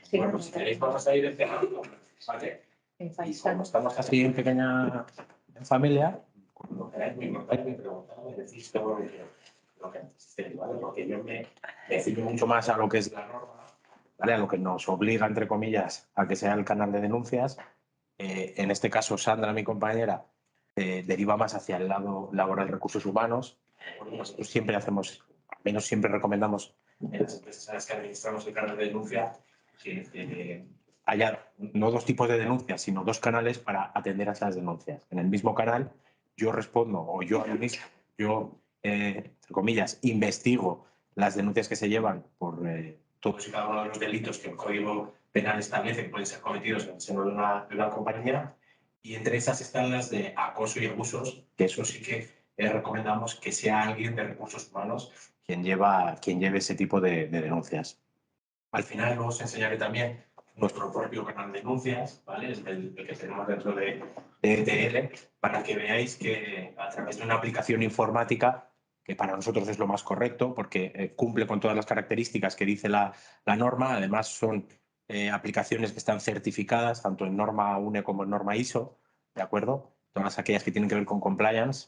Sí, bueno, si queréis vamos a ir empezando, ¿vale? Y como estamos así en pequeña familia, cuando queráis me preguntar, me decís todo lo que necesitéis, ¿vale? Porque yo me ciño mucho más a lo que es la norma, ¿vale? A lo que nos obliga, entre comillas, a que sea el canal de denuncias. En este caso, Sandra, mi compañera, deriva más hacia el lado laboral recursos humanos. Nosotros siempre hacemos, al menos siempre recomendamos en las empresas en las que administramos el canal de denuncia que haya no dos tipos de denuncias, sino dos canales para atender a esas denuncias. En el mismo canal yo respondo o yo administro, entre comillas, investigo las denuncias que se llevan por todos y cada uno de los delitos que el Código Penal establece que pueden ser cometidos en el seno de una compañía, y entre esas están las de acoso y abusos, que eso sí que recomendamos que sea alguien de recursos humanos quien lleve ese tipo de denuncias. Al final os enseñaré también nuestro propio canal de denuncias, ¿vale? Es el que tenemos dentro de ETL, para que veáis que a través de una aplicación informática, que para nosotros es lo más correcto, porque cumple con todas las características que dice la norma, además son aplicaciones que están certificadas tanto en norma UNE como en norma ISO, ¿de acuerdo? Todas aquellas que tienen que ver con compliance.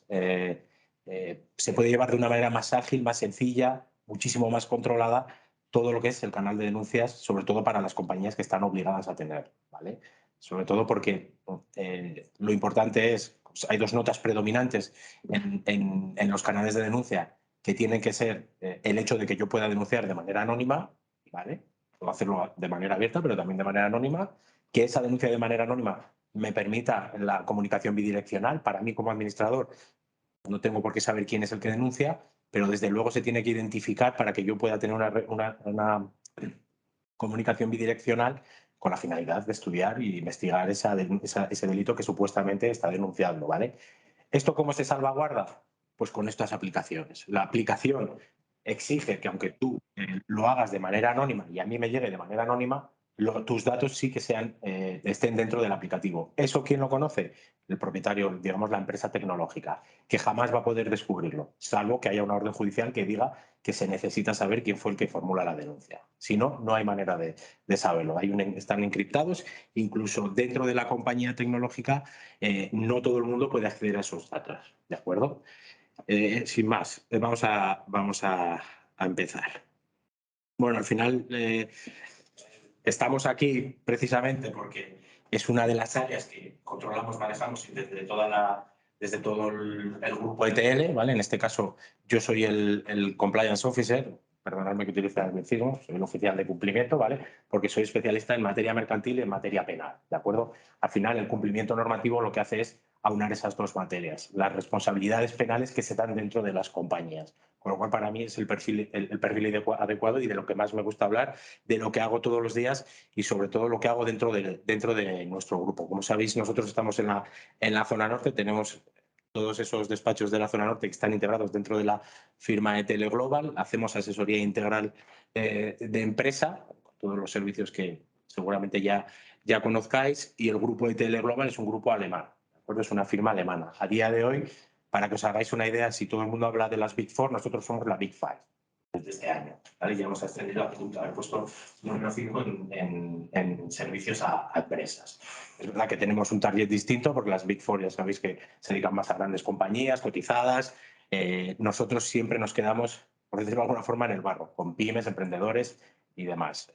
Se puede llevar de una manera más ágil, más sencilla, muchísimo más controlada todo lo que es el canal de denuncias, sobre todo para las compañías que están obligadas a tener, ¿vale? Sobre todo porque lo importante es, pues, hay dos notas predominantes en los canales de denuncia que tienen que ser el hecho de que yo pueda denunciar de manera anónima, ¿vale? Puedo hacerlo de manera abierta, pero también de manera anónima, que esa denuncia de manera anónima me permita la comunicación bidireccional. Para mí como administrador no tengo por qué saber quién es el que denuncia, pero desde luego se tiene que identificar para que yo pueda tener una comunicación bidireccional con la finalidad de estudiar y investigar ese delito que supuestamente está denunciando, ¿vale? ¿Esto cómo se salvaguarda? Pues con estas aplicaciones. La aplicación exige que aunque tú lo hagas de manera anónima y a mí me llegue de manera anónima, tus datos sí que estén dentro del aplicativo. ¿Eso quién lo conoce? El propietario, digamos, la empresa tecnológica, que jamás va a poder descubrirlo, salvo que haya una orden judicial que diga que se necesita saber quién fue el que formula la denuncia. Si no, no hay manera de saberlo. Están encriptados, incluso dentro de la compañía tecnológica no todo el mundo puede acceder a esos datos, ¿de acuerdo? Sin más, vamos a empezar. Bueno, al final estamos aquí precisamente porque es una de las áreas que controlamos, manejamos desde todo el grupo ETL, ¿vale? En este caso, yo soy el Compliance Officer, perdonadme que utilice el anglicismo, soy el oficial de cumplimiento, ¿vale? Porque soy especialista en materia mercantil y en materia penal, ¿de acuerdo? Al final, el cumplimiento normativo lo que hace es aunar esas dos materias, las responsabilidades penales que se dan dentro de las compañías. Con lo cual, para mí es el perfil adecuado y de lo que más me gusta hablar, de lo que hago todos los días y sobre todo lo que hago dentro de nuestro grupo. Como sabéis, nosotros estamos en la zona norte, tenemos todos esos despachos de la zona norte que están integrados dentro de la firma ETL Global, hacemos asesoría integral de empresa, con todos los servicios que seguramente ya conozcáis, y el grupo ETL Global es un grupo alemán, ¿de acuerdo? Es una firma alemana. A día de hoy, para que os hagáis una idea, si todo el mundo habla de las Big Four, nosotros somos la Big Five desde este año, ¿vale? Ya hemos ascendido a haber puesto número 5 en servicios a empresas. Es verdad que tenemos un target distinto porque las Big Four ya sabéis que se dedican más a grandes compañías cotizadas. Nosotros siempre nos quedamos, por decirlo de alguna forma, en el barro, con pymes, emprendedores y demás.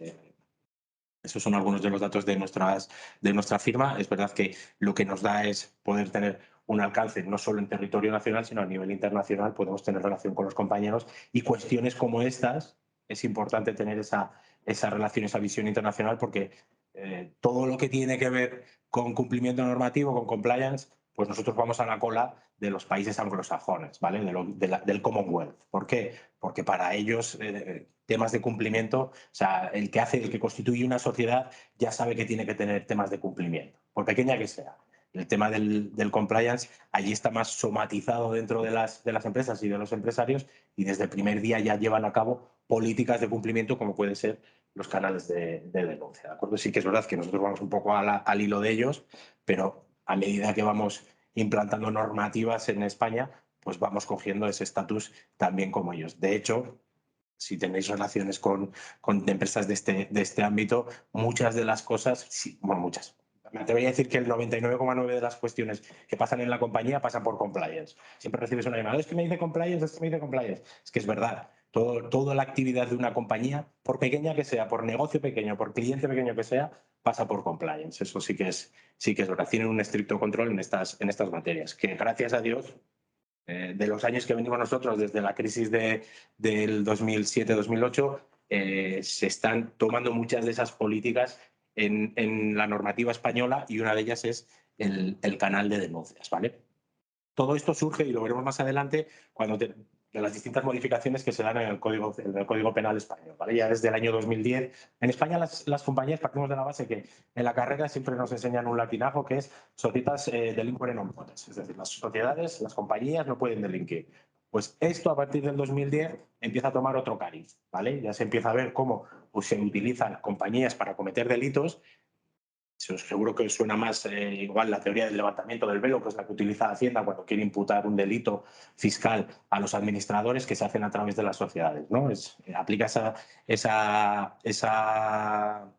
Esos son algunos de los datos de nuestra firma. Es verdad que lo que nos da es poder tener un alcance no solo en territorio nacional, sino a nivel internacional. Podemos tener relación con los compañeros y cuestiones como estas es importante tener esa relación, esa visión internacional, porque todo lo que tiene que ver con cumplimiento normativo, con compliance, pues nosotros vamos a la cola de los países anglosajones, ¿vale? Del Commonwealth. ¿Por qué? Porque para ellos temas de cumplimiento, o sea, el que constituye una sociedad ya sabe que tiene que tener temas de cumplimiento, por pequeña que sea. El tema del compliance allí está más somatizado dentro de las empresas y de los empresarios, y desde el primer día ya llevan a cabo políticas de cumplimiento como pueden ser los canales de denuncia, ¿de acuerdo? Sí que es verdad que nosotros vamos un poco al hilo de ellos, pero a medida que vamos implantando normativas en España, pues vamos cogiendo ese estatus también como ellos. De hecho, si tenéis relaciones con empresas de este ámbito, muchas de las cosas, sí, bueno, muchas. Me atrevería a decir que el 99,9% de las cuestiones que pasan en la compañía pasan por compliance. Siempre recibes una llamada, es que me dice compliance, es que me dice compliance. Es que es verdad. Toda la actividad de una compañía, por pequeña que sea, por negocio pequeño, por cliente pequeño que sea, pasa por compliance. Eso sí que es verdad. Tienen un estricto control en estas materias, que gracias a Dios, de los años que venimos nosotros, desde la crisis del 2007-2008, se están tomando muchas de esas políticas en la normativa española, y una de ellas es el canal de denuncias, ¿vale? Todo esto surge, y lo veremos más adelante, de las distintas modificaciones que se dan en el Código Penal español, ¿vale? Ya desde el año 2010. En España las compañías partimos de la base que en la carrera siempre nos enseñan un latinajo que es societas delinquere non potens, es decir, las sociedades, las compañías no pueden delinquir. Pues esto a partir del 2010 empieza a tomar otro cariz, ¿vale? Ya se empieza a ver cómo pues, se utilizan compañías para cometer delitos. Seguro que os suena más igual la teoría del levantamiento del velo, que es la que utiliza Hacienda cuando quiere imputar un delito fiscal a los administradores, que se hacen a través de las sociedades, ¿no? Aplica esa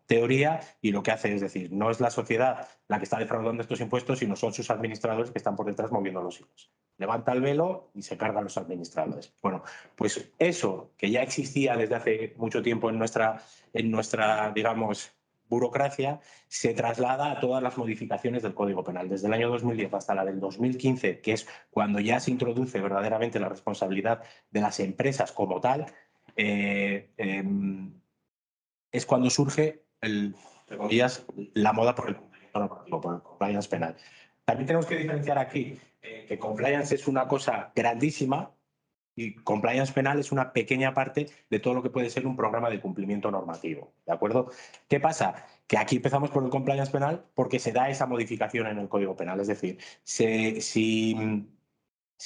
teoría, y lo que hace es decir, no es la sociedad la que está defraudando estos impuestos, sino son sus administradores que están por detrás moviendo los hilos. Levanta el velo y se cargan los administradores. Bueno, pues eso que ya existía desde hace mucho tiempo en nuestra digamos, burocracia, se traslada a todas las modificaciones del Código Penal. Desde el año 2010 hasta la del 2015, que es cuando ya se introduce verdaderamente la responsabilidad de las empresas como tal, es cuando surge la moda por el cumplimiento normativo, por el compliance penal. También tenemos que diferenciar aquí que compliance es una cosa grandísima, y compliance penal es una pequeña parte de todo lo que puede ser un programa de cumplimiento normativo, ¿de acuerdo? ¿Qué pasa? Que aquí empezamos por el compliance penal porque se da esa modificación en el Código Penal. Es decir, si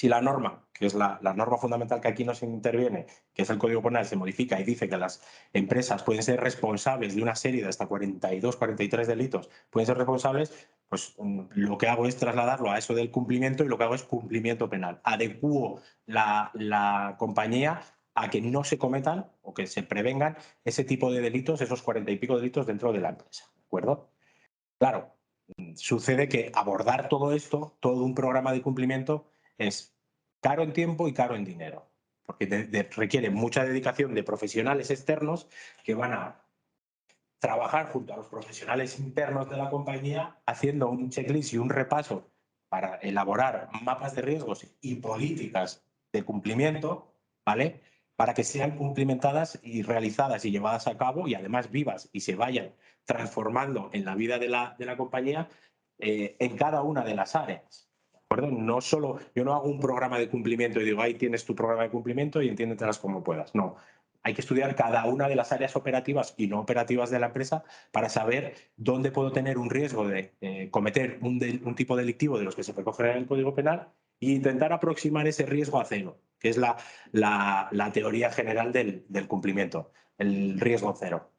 la norma, que es la norma fundamental que aquí nos interviene, que es el Código Penal, se modifica y dice que las empresas pueden ser responsables de una serie de hasta 42, 43 delitos, pueden ser responsables, pues lo que hago es trasladarlo a eso del cumplimiento, y lo que hago es cumplimiento penal. Adecuo la compañía a que no se cometan o que se prevengan ese tipo de delitos, esos 40 y pico delitos dentro de la empresa, ¿de acuerdo? Claro, sucede que abordar todo esto, todo un programa de cumplimiento, es caro en tiempo y caro en dinero, porque requiere mucha dedicación de profesionales externos que van a trabajar junto a los profesionales internos de la compañía haciendo un checklist y un repaso para elaborar mapas de riesgos y políticas de cumplimiento, ¿vale? Para que sean cumplimentadas y realizadas y llevadas a cabo, y además vivas y se vayan transformando en la vida de la compañía en cada una de las áreas. ¿De acuerdo? No solo, yo no hago un programa de cumplimiento y digo, ahí tienes tu programa de cumplimiento y entiéndetelas como puedas. No, hay que estudiar cada una de las áreas operativas y no operativas de la empresa para saber dónde puedo tener un riesgo de cometer un tipo delictivo de los que se recogen en el Código Penal, e intentar aproximar ese riesgo a cero, que es la teoría general del cumplimiento, el riesgo cero.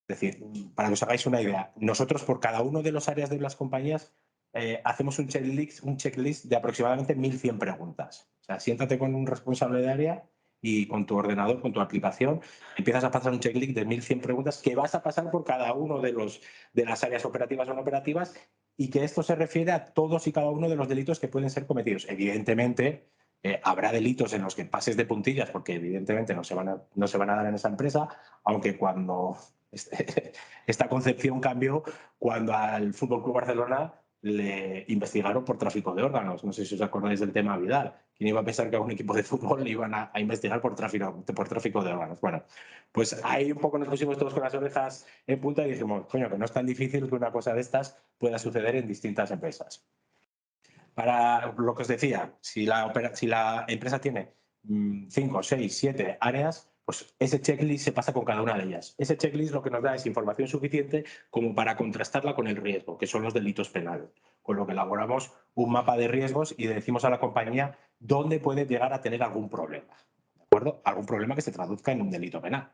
Es decir, para que os hagáis una idea, nosotros por cada una de las áreas de las compañías hacemos un checklist de aproximadamente 1.100 preguntas. O sea, siéntate con un responsable de área y con tu ordenador, con tu aplicación, empiezas a pasar un checklist de 1.100 preguntas que vas a pasar por cada uno de las áreas operativas o no operativas, y que esto se refiere a todos y cada uno de los delitos que pueden ser cometidos. Evidentemente, habrá delitos en los que pases de puntillas, porque evidentemente no se van a dar en esa empresa, aunque cuando esta concepción cambió cuando al FC Barcelona le investigaron por tráfico de órganos. No sé si os acordáis del tema Vidal. ¿Quién iba a pensar que a un equipo de fútbol le iban a investigar por tráfico de órganos? Bueno, pues ahí un poco nos pusimos todos con las orejas en punta y dijimos, coño, que no es tan difícil que una cosa de estas pueda suceder en distintas empresas. Para lo que os decía, si la empresa tiene 5, 6, 7 áreas, pues ese checklist se pasa con cada una de ellas. Ese checklist lo que nos da es información suficiente como para contrastarla con el riesgo, que son los delitos penales. Con lo que elaboramos un mapa de riesgos y decimos a la compañía dónde puede llegar a tener algún problema. ¿De acuerdo? Algún problema que se traduzca en un delito penal.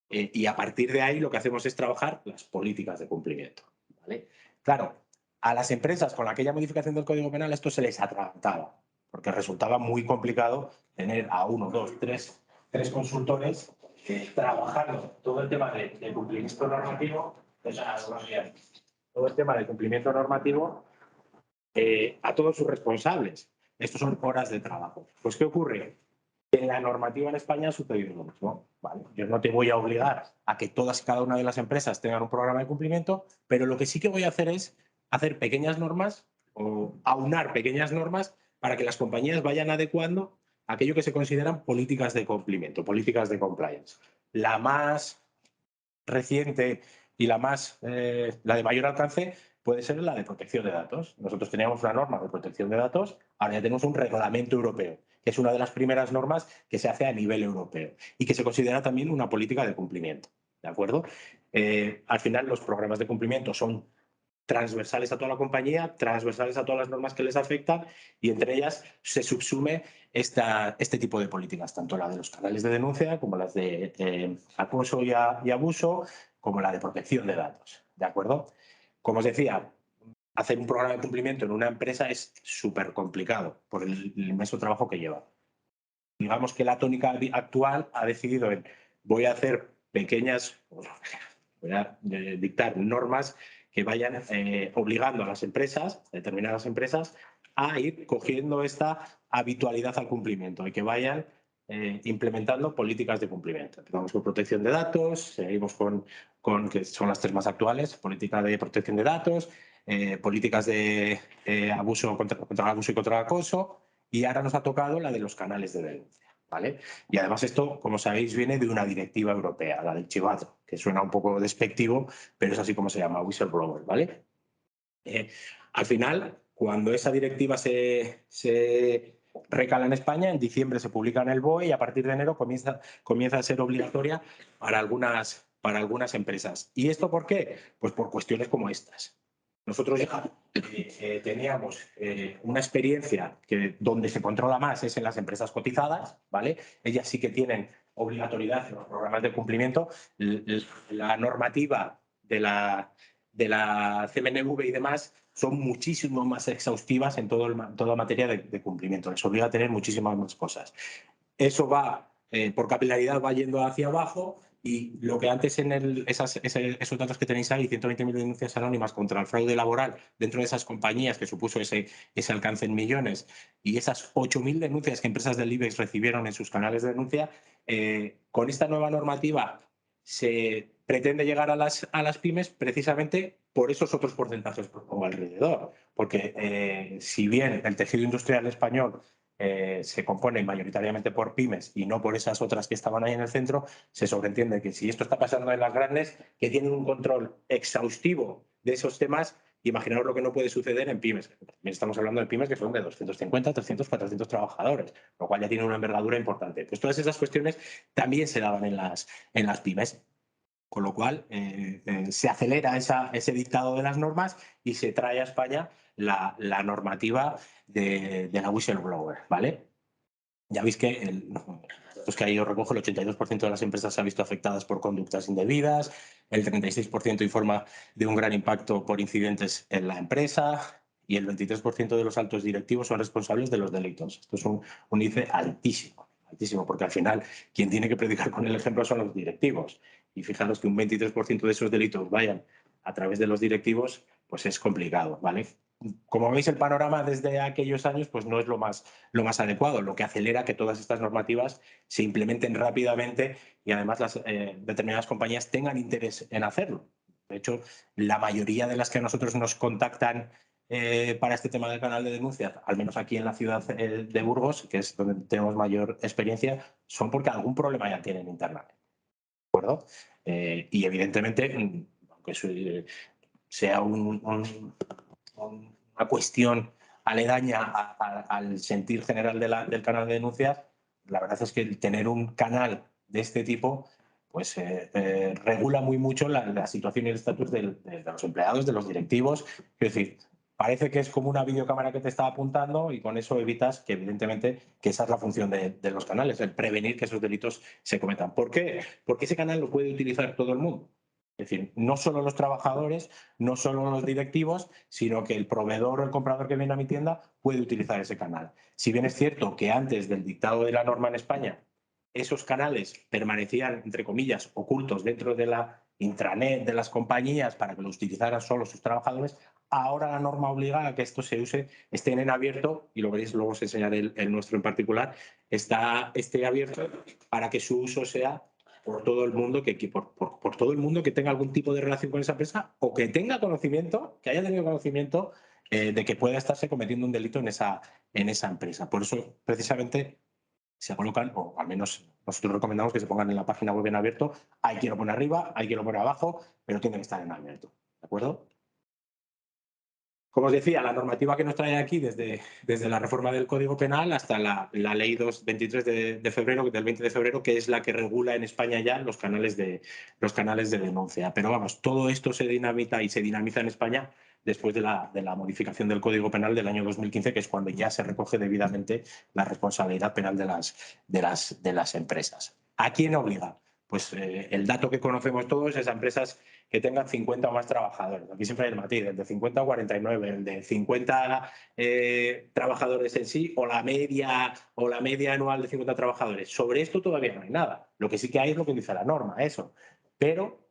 Y a partir de ahí lo que hacemos es trabajar las políticas de cumplimiento, ¿vale? Claro, a las empresas con aquella modificación del Código Penal esto se les atragantaba, porque resultaba muy complicado tener a 1, 2, 3 3 consultores trabajando todo el tema de cumplimiento normativo, todo el tema de cumplimiento normativo a todos sus responsables. Estos son horas de trabajo. Pues, ¿qué ocurre? En la normativa en España ha sucedido lo mismo. ¿Vale? Yo no te voy a obligar a que todas y cada una de las empresas tengan un programa de cumplimiento, pero lo que sí que voy a hacer es hacer pequeñas normas o aunar pequeñas normas para que las compañías vayan adecuando aquello que se consideran políticas de cumplimiento, políticas de compliance. La más reciente y la de mayor alcance puede ser la de protección de datos. Nosotros teníamos una norma de protección de datos, ahora ya tenemos un reglamento europeo, que es una de las primeras normas que se hace a nivel europeo y que se considera también una política de cumplimiento. ¿De acuerdo? Al final, los programas de cumplimiento son transversales a toda la compañía, transversales a todas las normas que les afectan, y entre ellas se subsume este tipo de políticas, tanto la de los canales de denuncia como las de acoso y abuso, como la de protección de datos. ¿De acuerdo? Como os decía, hacer un programa de cumplimiento en una empresa es súper complicado por el inmenso trabajo que lleva. Digamos que la tónica actual ha decidido voy a hacer voy a dictar normas que vayan obligando a las empresas, a determinadas empresas, a ir cogiendo esta habitualidad al cumplimiento y que vayan implementando políticas de cumplimiento. Empezamos con protección de datos, seguimos con que son las 3 más actuales, política de protección de datos, políticas de abuso contra el abuso y contra el acoso, y ahora nos ha tocado la de los canales de denuncia. ¿Vale? Y además esto, como sabéis, viene de una directiva europea, la del chivato, que suena un poco despectivo, pero es así como se llama, whistleblower, ¿vale? Al final, cuando esa directiva se recala en España, en diciembre se publica en el BOE y a partir de enero comienza a ser obligatoria para algunas empresas. ¿Y esto por qué? Pues por cuestiones como estas. Nosotros ya teníamos una experiencia que donde se controla más es en las empresas cotizadas, ¿vale? Ellas sí que tienen obligatoriedad en los programas de cumplimiento. La normativa de la CMNV y demás son muchísimo más exhaustivas en toda materia de cumplimiento. Les obliga a tener muchísimas más cosas. Eso va, por capilaridad, va yendo hacia abajo. Y lo que antes en esos datos que tenéis ahí, 120.000 denuncias anónimas contra el fraude laboral dentro de esas compañías que supuso ese alcance en millones, y esas 8.000 denuncias que empresas del IBEX recibieron en sus canales de denuncia, con esta nueva normativa se pretende llegar a las pymes precisamente por esos otros porcentajes que pongo alrededor. Porque si bien el tejido industrial español se compone mayoritariamente por pymes y no por esas otras que estaban ahí en el centro, se sobreentiende que si esto está pasando en las grandes, que tienen un control exhaustivo de esos temas, imaginaos lo que no puede suceder en pymes. Estamos hablando de pymes que son de 250, 300, 400 trabajadores, lo cual ya tiene una envergadura importante. Pues todas esas cuestiones también se daban en las pymes. Con lo cual, se acelera ese dictado de las normas y se trae a España la normativa de la whistleblower, ¿vale? Ya veis que los que ahí os recojo, el 82% de las empresas se ha visto afectadas por conductas indebidas, el 36% informa de un gran impacto por incidentes en la empresa y el 23% de los altos directivos son responsables de los delitos. Esto es un índice altísimo, altísimo, porque al final quien tiene que predicar con el ejemplo son los directivos. Y fijaros que un 23% de esos delitos vayan a través de los directivos, pues es complicado, ¿vale? Como veis, el panorama desde aquellos años pues no es lo más adecuado, lo que acelera que todas estas normativas se implementen rápidamente y además las determinadas compañías tengan interés en hacerlo. De hecho, la mayoría de las que a nosotros nos contactan para este tema del canal de denuncias, al menos aquí en la ciudad de Burgos, que es donde tenemos mayor experiencia, son porque algún problema ya tienen internamente. ¿De acuerdo? Y evidentemente, aunque sea una cuestión aledaña al sentir general del canal de denuncias, la verdad es que el tener un canal de este tipo pues regula muy mucho la situación y el estatus de los empleados, de los directivos. Es decir, parece que es como una videocámara que te está apuntando y con eso evitas que, evidentemente, que esa es la función de los canales, el prevenir que esos delitos se cometan. ¿Por qué? Porque ese canal lo puede utilizar todo el mundo. Es decir, no solo los trabajadores, no solo los directivos, sino que el proveedor o el comprador que viene a mi tienda puede utilizar ese canal. Si bien es cierto que antes del dictado de la norma en España esos canales permanecían, entre comillas, ocultos dentro de la intranet de las compañías para que lo utilizaran solo sus trabajadores. Ahora la norma obliga a que esto se use, estén en abierto, y lo veréis, luego os enseñaré el nuestro en particular, esté abierto para que su uso sea por todo el mundo, por todo el mundo que tenga algún tipo de relación con esa empresa o que tenga conocimiento, que haya tenido conocimiento de que pueda estarse cometiendo un delito en esa empresa. Por eso, precisamente, se colocan, o al menos nosotros recomendamos que se pongan en la página web en abierto. Hay quien lo pone arriba, hay quien lo pone abajo, pero tienen que estar en abierto. ¿De acuerdo? Como os decía, la normativa que nos trae aquí desde la reforma del Código Penal hasta la Ley 23 de febrero, del 20 de febrero, que es la que regula en España ya los canales de denuncia. Pero vamos, todo esto se dinamita y se dinamiza en España después de la modificación del Código Penal del año 2015, que es cuando ya se recoge debidamente la responsabilidad penal de las empresas. ¿A quién obliga? Pues el dato que conocemos todos es a empresas que tengan 50 o más trabajadores. Aquí siempre hay el matiz, el de 50 a 49, el de 50 trabajadores en sí, o la media anual de 50 trabajadores. Sobre esto todavía no hay nada. Lo que sí que hay es lo que dice la norma, eso. Pero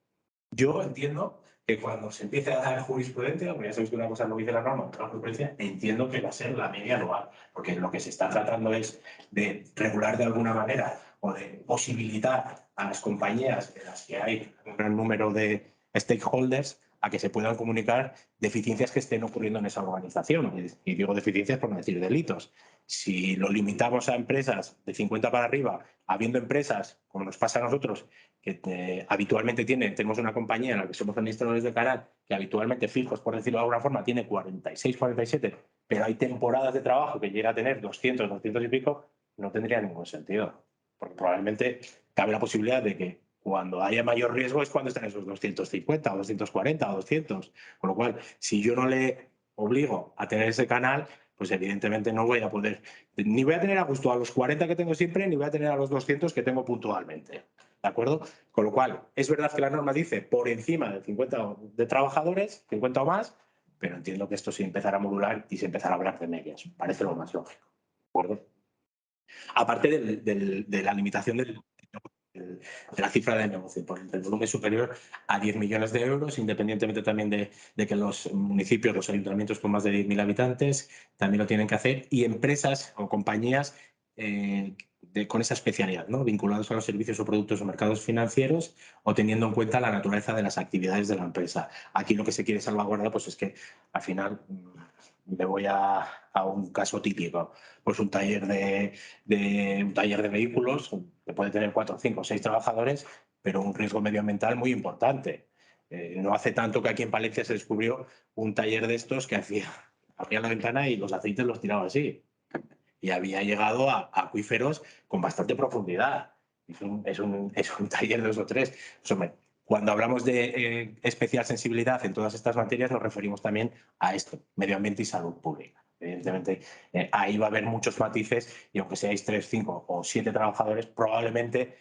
yo entiendo que cuando se empiece a dar jurisprudencia, porque ya sabéis que una cosa no dice la norma, otra jurisprudencia, entiendo que va a ser la media anual, porque lo que se está tratando es de regular de alguna manera o de posibilitar a las compañías en las que hay un gran número de stakeholders a que se puedan comunicar deficiencias que estén ocurriendo en esa organización. Y digo deficiencias por no decir delitos. Si lo limitamos a empresas de 50 para arriba, habiendo empresas, como nos pasa a nosotros, que habitualmente tenemos una compañía en la que somos administradores de canal, que habitualmente fijos, por decirlo de alguna forma, tiene 46, 47, pero hay temporadas de trabajo que llega a tener 200, 200 y pico, no tendría ningún sentido. Porque probablemente cabe la posibilidad de que cuando haya mayor riesgo es cuando están esos 250 o 240 o 200. Con lo cual, si yo no le obligo a tener ese canal, pues evidentemente no voy a poder, ni voy a tener a gusto a los 40 que tengo siempre, ni voy a tener a los 200 que tengo puntualmente. ¿De acuerdo? Con lo cual, es verdad que la norma dice por encima de 50 de trabajadores, 50 o más, pero entiendo que esto se empezará a modular y se empezará a hablar de medias. Parece lo más lógico. ¿De acuerdo? Aparte de la limitación de la cifra de negocio, por el volumen superior a 10 millones de euros, independientemente también de que los municipios, los ayuntamientos con más de 10.000 habitantes también lo tienen que hacer, y empresas o compañías con esa especialidad, ¿no? Vinculados a los servicios o productos o mercados financieros, o teniendo en cuenta la naturaleza de las actividades de la empresa. Aquí lo que se quiere salvaguardar pues, es que al final me voy a un caso típico, pues un taller de vehículos que puede tener 4, 5, 6 trabajadores, pero un riesgo medioambiental muy importante. No hace tanto que aquí en Palencia se descubrió un taller de estos que abría la ventana y los aceites los tiraba así. Y había llegado a acuíferos con bastante profundidad. Es un taller de 2 o 3. Cuando hablamos de especial sensibilidad en todas estas materias, nos referimos también a esto, medio ambiente y salud pública. Evidentemente, ahí va a haber muchos matices y aunque seáis 3, 5 o 7 trabajadores, probablemente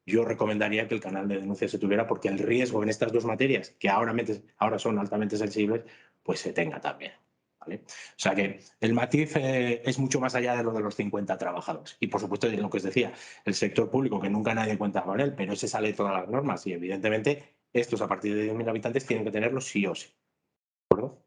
yo recomendaría que el canal de denuncia se tuviera, porque el riesgo en estas dos materias, que ahora son altamente sensibles, pues se tenga también. ¿Vale? O sea que el matiz es mucho más allá de lo de los 50 trabajadores. Y por supuesto, lo que os decía, el sector público, que nunca nadie cuenta con él, pero ese sale de todas las normas y evidentemente estos a partir de 10.000 habitantes tienen que tenerlo sí o sí. ¿De acuerdo?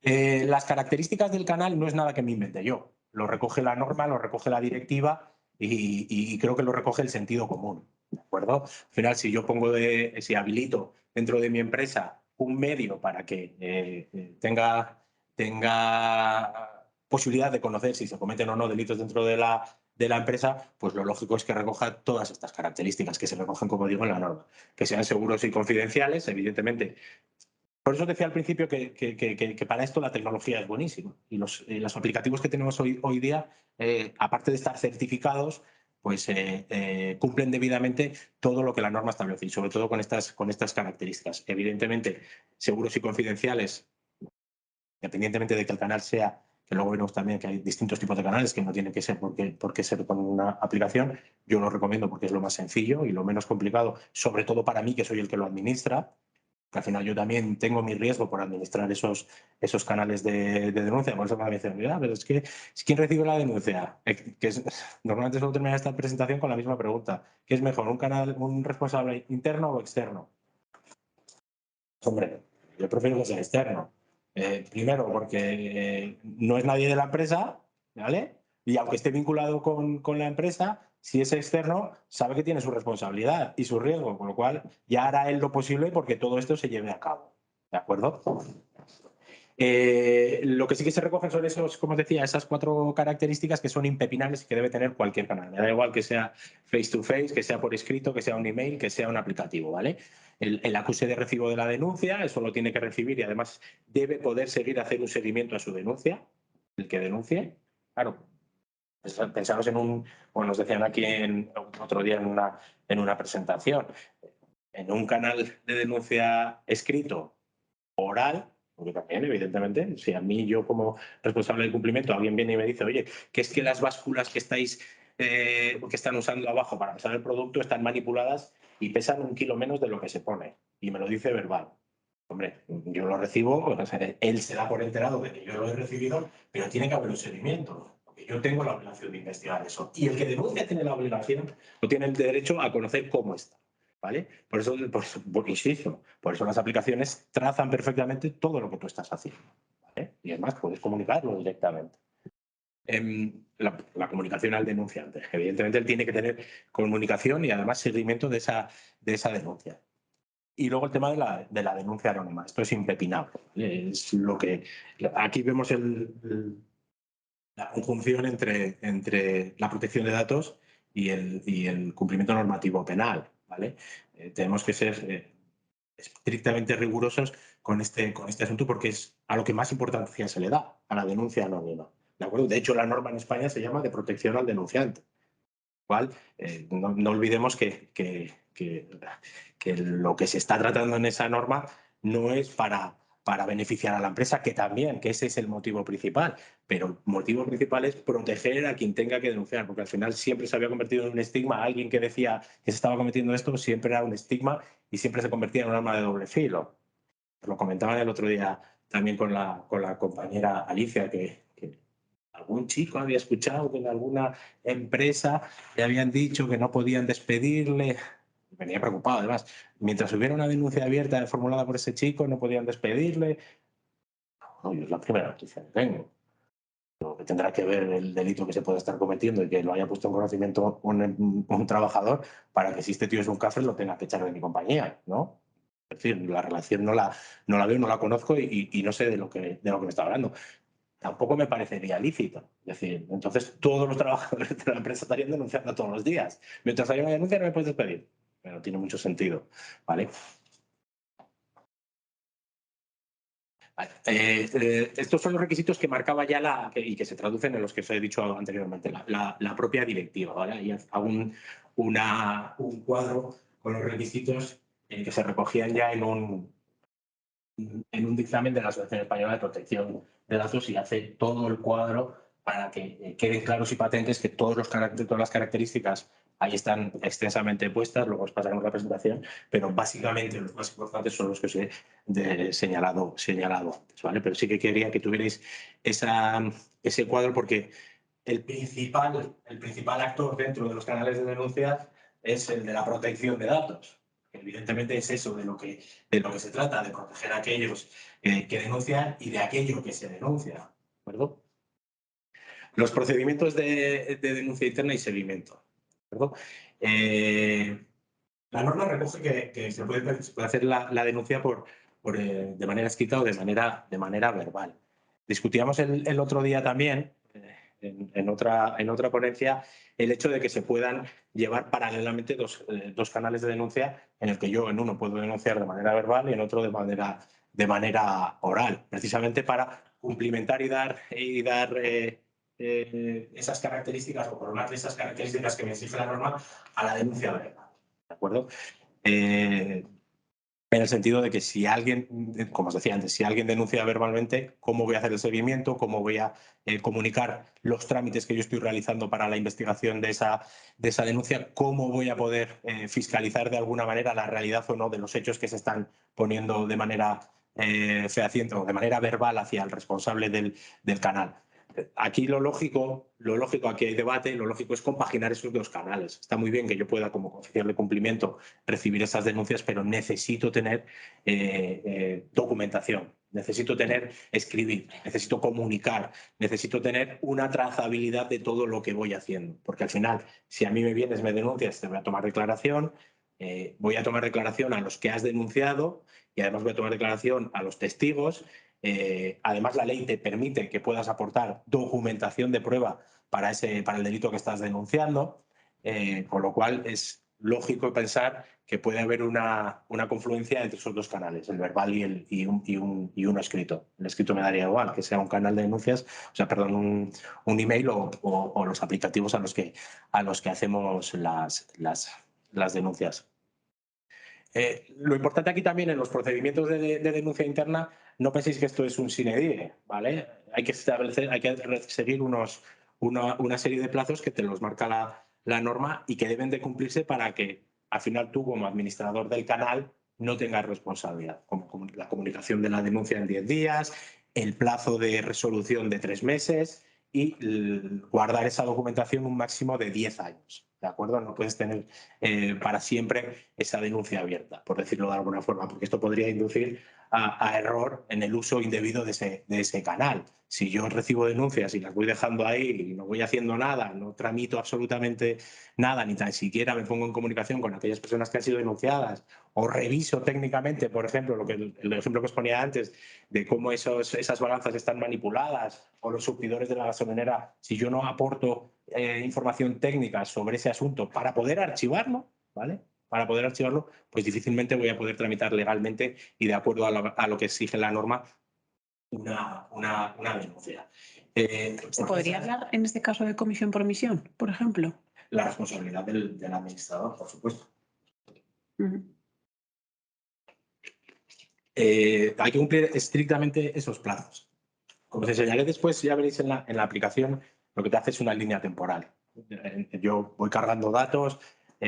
Las características del canal no es nada que me invente yo. Lo recoge la norma, lo recoge la directiva y creo que lo recoge el sentido común. ¿De acuerdo? Al final, si habilito dentro de mi empresa un medio para que tenga posibilidad de conocer si se cometen o no delitos dentro de la empresa, pues lo lógico es que recoja todas estas características que se recogen, como digo, en la norma. Que sean seguros y confidenciales, evidentemente. Por eso decía al principio que para esto la tecnología es buenísima. Y los aplicativos que tenemos hoy día, aparte de estar certificados, pues cumplen debidamente todo lo que la norma establece, y sobre todo con estas características. Evidentemente, seguros y confidenciales, independientemente de que el canal sea, que luego veremos también que hay distintos tipos de canales que no tienen que ser porque ser con una aplicación. Yo lo recomiendo porque es lo más sencillo y lo menos complicado, sobre todo para mí, que soy el que lo administra. que al final yo también tengo mi riesgo por administrar esos canales de denuncia. Por eso me dicen, mira, pero es que ¿quién recibe la denuncia? Normalmente suelo terminar esta presentación con la misma pregunta. ¿Qué es mejor, un responsable interno o externo? Hombre, yo prefiero que sea externo. Primero, porque no es nadie de la empresa, ¿vale? Y aunque esté vinculado con la empresa, si es externo, sabe que tiene su responsabilidad y su riesgo, con lo cual ya hará él lo posible porque todo esto se lleve a cabo. ¿De acuerdo? Lo que sí que se recogen son esos, como os decía, esas 4 características que son impepinables y que debe tener cualquier canal. Me da igual que sea face to face, que sea por escrito, que sea un email, que sea un aplicativo, ¿vale? El acuse de recibo de la denuncia, eso lo tiene que recibir y además debe poder seguir a hacer un seguimiento a su denuncia, el que denuncie. Claro, pensaros como nos decían aquí otro día en una presentación, en un canal de denuncia escrito, oral, porque también, evidentemente, si a mí, yo como responsable del cumplimiento, alguien viene y me dice, oye, que es que las básculas que están usando abajo para pesar el producto están manipuladas y pesan 1 kilo menos de lo que se pone, y me lo dice verbal. Hombre, yo lo recibo, o sea, él se da por enterado de que yo lo he recibido, pero tiene que haber un seguimiento, porque yo tengo la obligación de investigar eso. Y el que denuncia tiene la obligación, o tiene el derecho a conocer cómo está. ¿Vale? Por eso, insisto, por eso las aplicaciones trazan perfectamente todo lo que tú estás haciendo. ¿Vale? Y además puedes comunicarlo directamente. La comunicación al denunciante. Evidentemente él tiene que tener comunicación y además seguimiento de esa denuncia. Y luego el tema de la denuncia anónima. Esto es impepinable. ¿Vale? Es lo que aquí vemos la conjunción entre la protección de datos y el cumplimiento normativo penal. ¿Vale? Tenemos que ser estrictamente rigurosos con este asunto porque es a lo que más importancia se le da, a la denuncia anónima. ¿De acuerdo? De hecho, la norma en España se llama de protección al denunciante. Cual, no olvidemos que lo que se está tratando en esa norma no es para beneficiar a la empresa, que también, que ese es el motivo principal, pero el motivo principal es proteger a quien tenga que denunciar, porque al final siempre se había convertido en un estigma. Alguien que decía que se estaba cometiendo esto siempre era un estigma y siempre se convertía en un arma de doble filo. Lo comentaban el otro día también con la compañera Alicia, que algún chico había escuchado que en alguna empresa le habían dicho que no podían despedirle. Venía preocupado, además. Mientras hubiera una denuncia abierta formulada por ese chico, no podían despedirle. No, es la primera noticia que tengo. Lo que tendrá que ver el delito que se pueda estar cometiendo y que lo haya puesto en conocimiento un trabajador para que si este tío es un cafre lo tenga que echar de mi compañía, ¿no? Es decir, la relación no la veo, no la conozco y no sé de lo que me está hablando. Tampoco me parecería lícito. Es decir, entonces todos los trabajadores de la empresa estarían denunciando todos los días. Mientras haya una denuncia no me puedes despedir. Pero no tiene mucho sentido. ¿Vale? Estos son los requisitos que marcaba ya y que se traducen en los que os he dicho anteriormente, la propia directiva. ¿Vale? Y hago un cuadro con los requisitos que se recogían ya en un dictamen de la Asociación Española de Protección de Datos y hace todo el cuadro para que queden claros y patentes que todas las características ahí están extensamente puestas. Luego os pasaremos la presentación, pero básicamente los más importantes son los que os he señalado antes, ¿vale? Pero sí que quería que tuvierais ese cuadro porque el principal actor dentro de los canales de denuncia es el de la protección de datos. Evidentemente es eso de lo que se trata, de proteger a aquellos que denuncian y de aquello que se denuncia. ¿De acuerdo? Los procedimientos de denuncia interna y seguimiento. ¿De acuerdo? La norma recoge que se puede hacer la denuncia de manera escrita o de manera verbal. Discutíamos el otro día también, en otra ponencia, el hecho de que se puedan llevar paralelamente dos canales de denuncia en el que yo en uno puedo denunciar de manera verbal y en otro de manera oral, precisamente para cumplimentar y dar esas características o coronar esas características que me exige la norma a la denuncia verbal. ¿De acuerdo? en el sentido de que si alguien, como os decía antes, si alguien denuncia verbalmente, ¿cómo voy a hacer el seguimiento? ¿Cómo voy a comunicar los trámites que yo estoy realizando para la investigación de esa denuncia? ¿Cómo voy a poder fiscalizar de alguna manera la realidad o no de los hechos que se están poniendo de manera fehaciente o de manera verbal hacia el responsable del canal? Aquí lo lógico, aquí hay debate, lo lógico es compaginar esos dos canales. Está muy bien que yo pueda, como oficial de cumplimiento, recibir esas denuncias, pero necesito tener documentación, necesito escribir, necesito comunicar, necesito tener una trazabilidad de todo lo que voy haciendo. Porque al final, si a mí me vienes, me denuncias, te voy a tomar declaración, voy a tomar declaración a los que has denunciado y además voy a tomar declaración a los testigos. Además, la ley te permite que puedas aportar documentación de prueba para el delito que estás denunciando, con lo cual es lógico pensar que puede haber una confluencia entre esos dos canales, el verbal y uno escrito. El escrito me daría igual, que sea un canal de denuncias, un email o los aplicativos a los que hacemos las denuncias. Lo importante aquí también en los procedimientos de denuncia interna, no penséis que esto es un sine die, ¿vale? Hay que seguir una serie de plazos que te los marca la norma y que deben de cumplirse para que al final tú, como administrador del canal, no tengas responsabilidad, como la comunicación de la denuncia en 10 días, el plazo de resolución de 3 meses y guardar esa documentación un máximo de 10 años. ¿De acuerdo? No puedes tener para siempre esa denuncia abierta, por decirlo de alguna forma, porque esto podría inducir a error en el uso indebido de ese canal. Si yo recibo denuncias y las voy dejando ahí y no voy haciendo nada, no tramito absolutamente nada, ni tan siquiera me pongo en comunicación con aquellas personas que han sido denunciadas o reviso técnicamente, por ejemplo, el ejemplo que os ponía antes, de cómo esas balanzas están manipuladas o los surtidores de la gasolinera, si yo no aporto información técnica sobre ese asunto para poder archivarlo, ¿vale? Para poder archivarlo, pues difícilmente voy a poder tramitar legalmente y de acuerdo a lo que exige la norma una denuncia. ¿Se podría hablar en este caso de comisión por omisión, por ejemplo? La responsabilidad del administrador, por supuesto. Hay que cumplir estrictamente esos plazos. Como os señalé después, ya veréis en la aplicación, lo que te hace es una línea temporal. Yo voy cargando datos,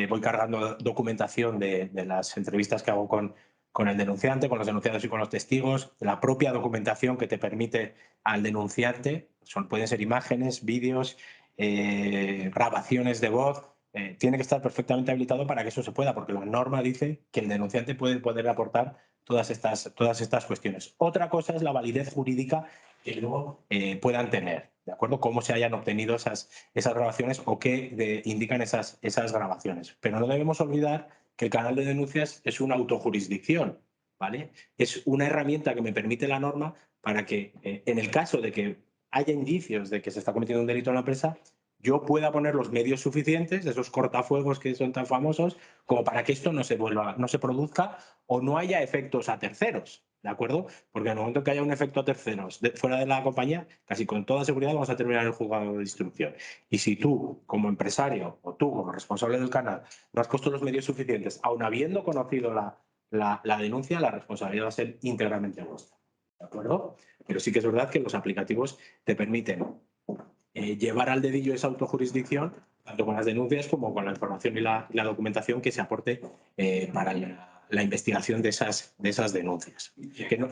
voy cargando documentación de las entrevistas que hago con el denunciante, con los denunciados y con los testigos, la propia documentación que te permite al denunciante, pueden ser imágenes, vídeos, grabaciones de voz, tiene que estar perfectamente habilitado para que eso se pueda, porque la norma dice que el denunciante puede poder aportar todas estas cuestiones. Otra cosa es la validez jurídica que luego puedan tener, ¿de acuerdo? Cómo se hayan obtenido esas grabaciones o qué indican esas grabaciones. Pero no debemos olvidar que el canal de denuncias es una autojurisdicción, ¿vale? Es una herramienta que me permite la norma para que, en el caso de que haya indicios de que se está cometiendo un delito en la empresa, yo pueda poner los medios suficientes, esos cortafuegos que son tan famosos, como para que esto no se produzca o no haya efectos a terceros, ¿de acuerdo? Porque en el momento que haya un efecto a terceros fuera de la compañía, casi con toda seguridad vamos a terminar el juzgado de instrucción. Y si tú, como empresario, o tú, como responsable del canal, no has puesto los medios suficientes, aun habiendo conocido la denuncia, la responsabilidad va a ser íntegramente vuestra, ¿de acuerdo? Pero sí que es verdad que los aplicativos te permiten llevar al dedillo esa autojurisdicción, tanto con las denuncias como con la información y la documentación que se aporte para la investigación de esas denuncias. Que no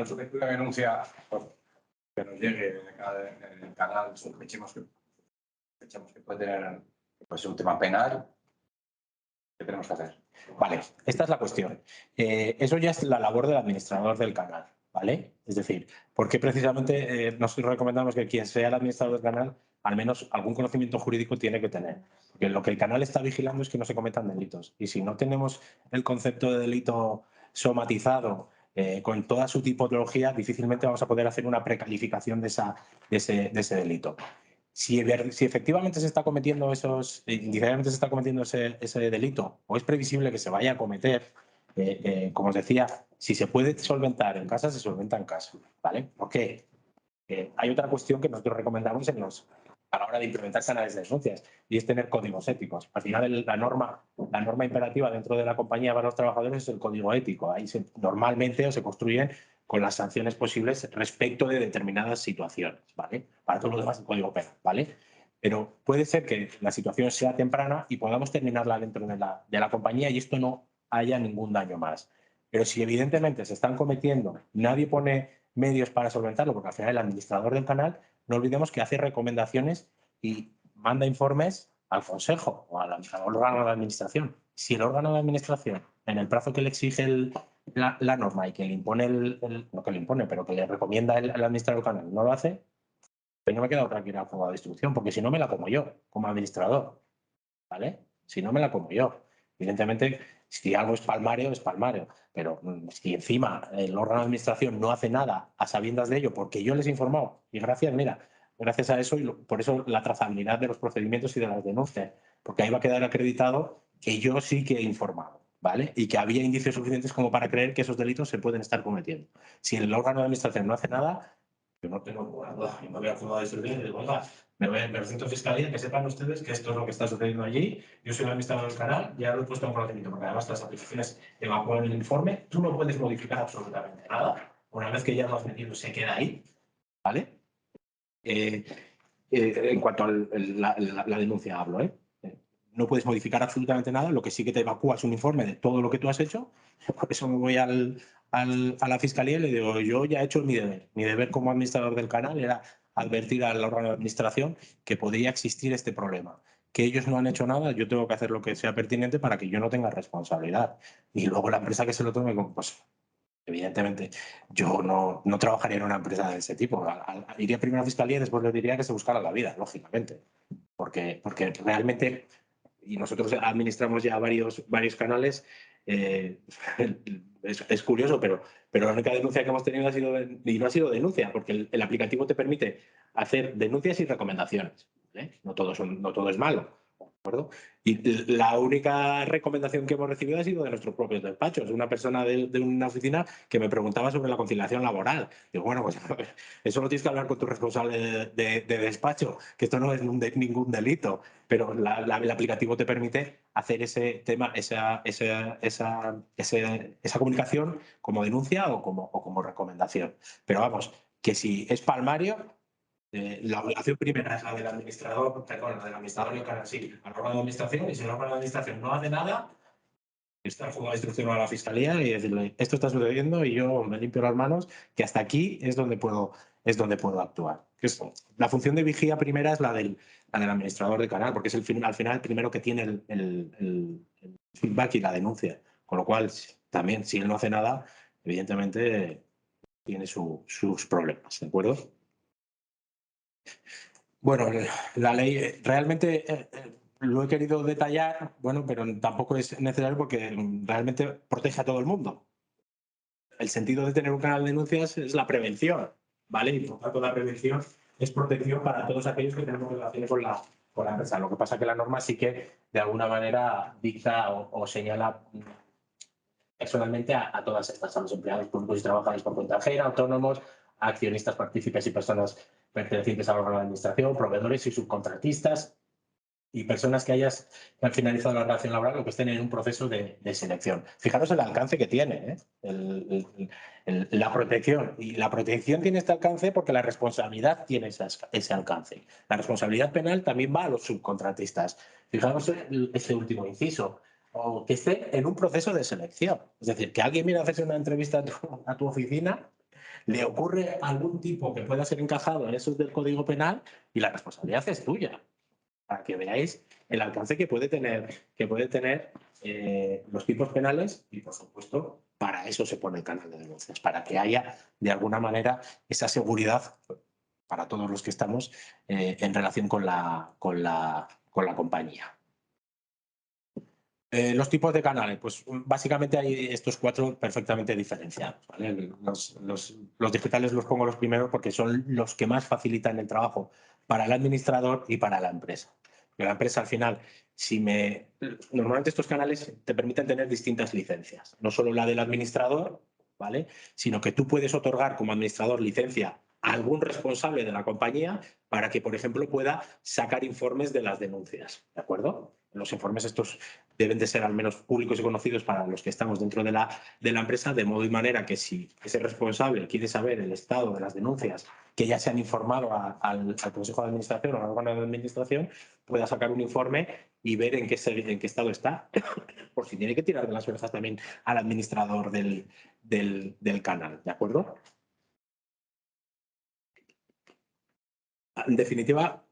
se una denuncia que nos llegue en el canal, sospechemos que puede tener un tema penal, ¿qué tenemos que hacer? Vale, esta es la cuestión. Eso ya es la labor del administrador del canal, ¿vale? Es decir, porque precisamente nosotros recomendamos que quien sea el administrador del canal al menos algún conocimiento jurídico tiene que tener. Porque lo que el canal está vigilando es que no se cometan delitos. Y si no tenemos el concepto de delito somatizado con toda su tipología, difícilmente vamos a poder hacer una precalificación de ese delito. Si efectivamente se está cometiendo indiciadamente se está cometiendo ese delito o es previsible que se vaya a cometer, como os decía, si se puede solventar en casa, se solventa en casa, ¿vale? ¿Por qué? Hay otra cuestión que nosotros recomendamos a la hora de implementar canales de denuncias, y es tener códigos éticos. Al final, la norma imperativa dentro de la compañía para los trabajadores es el código ético. Ahí normalmente o se construyen con las sanciones posibles respecto de determinadas situaciones, ¿vale? Para todo lo demás, el código penal, ¿vale? Pero puede ser que la situación sea temprana y podamos terminarla dentro de la compañía y esto no haya ningún daño más. Pero si evidentemente se están cometiendo, nadie pone medios para solventarlo, porque al final el administrador del canal, no olvidemos que hace recomendaciones y manda informes al consejo o al órgano de administración. Si el órgano de administración, en el plazo que le exige la norma y que le impone no que le impone, pero que le recomienda el administrador del canal, no lo hace, pues no me queda otra que ir al juzgado de instrucción, porque si no me la como yo, como administrador, ¿vale? Si no me la como yo. Evidentemente, si algo es palmario, pero si encima el órgano de administración no hace nada a sabiendas de ello, porque yo les he informado, y gracias a eso, y por eso la trazabilidad de los procedimientos y de las denuncias, porque ahí va a quedar acreditado que yo sí que he informado, ¿vale? Y que había indicios suficientes como para creer que esos delitos se pueden estar cometiendo. Si el órgano de administración no hace nada, yo no tengo ninguna duda. Y me voy al juzgado de instrucción y digo, oiga, me presento a fiscalía, que sepan ustedes que esto es lo que está sucediendo allí. Yo soy el administrador del canal, ya lo he puesto en conocimiento, porque además las aplicaciones evacúan el informe. Tú no puedes modificar absolutamente nada. Una vez que ya lo has metido, se queda ahí, ¿vale? En cuanto a la denuncia hablo, ¿eh? No puedes modificar absolutamente nada, lo que sí que te evacúas un informe de todo lo que tú has hecho. Por eso me voy a la fiscalía y le digo, yo ya he hecho mi deber. Mi deber como administrador del canal era advertir al órgano de administración que podría existir este problema. Que ellos no han hecho nada, yo tengo que hacer lo que sea pertinente para que yo no tenga responsabilidad. Y luego la empresa que se lo tome, pues evidentemente, yo no trabajaría en una empresa de ese tipo. Iría primero a la fiscalía y después le diría que se buscara la vida, lógicamente. Porque realmente, y nosotros administramos ya varios canales, es curioso, pero la única denuncia que hemos tenido y no ha sido denuncia, porque el aplicativo te permite hacer denuncias y recomendaciones, ¿vale? No todo es malo, ¿de acuerdo? Y la única recomendación que hemos recibido ha sido de nuestros propios despachos. Una persona de una oficina que me preguntaba sobre la conciliación laboral. Digo, bueno, pues eso lo tienes que hablar con tu responsable de despacho, que esto no es ningún delito, pero el aplicativo te permite hacer ese tema, esa comunicación como denuncia o como recomendación. Pero vamos, que si es palmario, la obligación primera es la del administrador, perdón, la del administrador del canal, sí, al órgano de administración, y si el órgano de administración no hace nada, está el juzgado de instrucción a la fiscalía y decirle, esto está sucediendo y yo me limpio las manos, que hasta aquí es donde puedo actuar. La función de vigía primera es la del administrador de canal, porque es al final el primero que tiene el feedback y la denuncia. Con lo cual, también, si él no hace nada, evidentemente tiene sus problemas, ¿de acuerdo? Bueno, la ley realmente lo he querido detallar, bueno, pero tampoco es necesario porque realmente protege a todo el mundo. El sentido de tener un canal de denuncias es la prevención, ¿vale? Y por tanto la prevención es protección para todos aquellos que tenemos relación con la empresa. Lo que pasa es que la norma sí que de alguna manera dicta o señala personalmente a todas estas, a los empleados públicos y trabajadores por cuenta ajena, autónomos, accionistas, partícipes y personas pertenecientes al órgano de administración, proveedores y subcontratistas y personas que han finalizado la relación laboral o que estén en un proceso de selección. Fijaros el alcance que tiene, la protección. Y la protección tiene este alcance porque la responsabilidad tiene ese alcance. La responsabilidad penal también va a los subcontratistas. Fijaros este último inciso. O que esté en un proceso de selección. Es decir, que alguien viene a hacerse una entrevista a tu oficina, le ocurre algún tipo que pueda ser encajado en esos del Código Penal y la responsabilidad es tuya. Para que veáis el alcance que puede tener los tipos penales y, por supuesto, para eso se pone el canal de denuncias, para que haya, de alguna manera, esa seguridad para todos los que estamos en relación con la compañía. Los tipos de canales, pues básicamente hay estos 4 perfectamente diferenciados, ¿vale? Los digitales los pongo los primeros porque son los que más facilitan el trabajo para el administrador y para la empresa. Porque la empresa al final, normalmente estos canales te permiten tener distintas licencias, no solo la del administrador, ¿vale? Sino que tú puedes otorgar como administrador licencia a algún responsable de la compañía para que, por ejemplo, pueda sacar informes de las denuncias, ¿de acuerdo? Los informes estos deben de ser al menos públicos y conocidos para los que estamos dentro de la empresa, de modo y manera que si ese responsable quiere saber el estado de las denuncias que ya se han informado al Consejo de Administración o al órgano de Administración, pueda sacar un informe y ver en qué estado está, por si tiene que tirar de las orejas también al administrador del canal, ¿de acuerdo? En definitiva,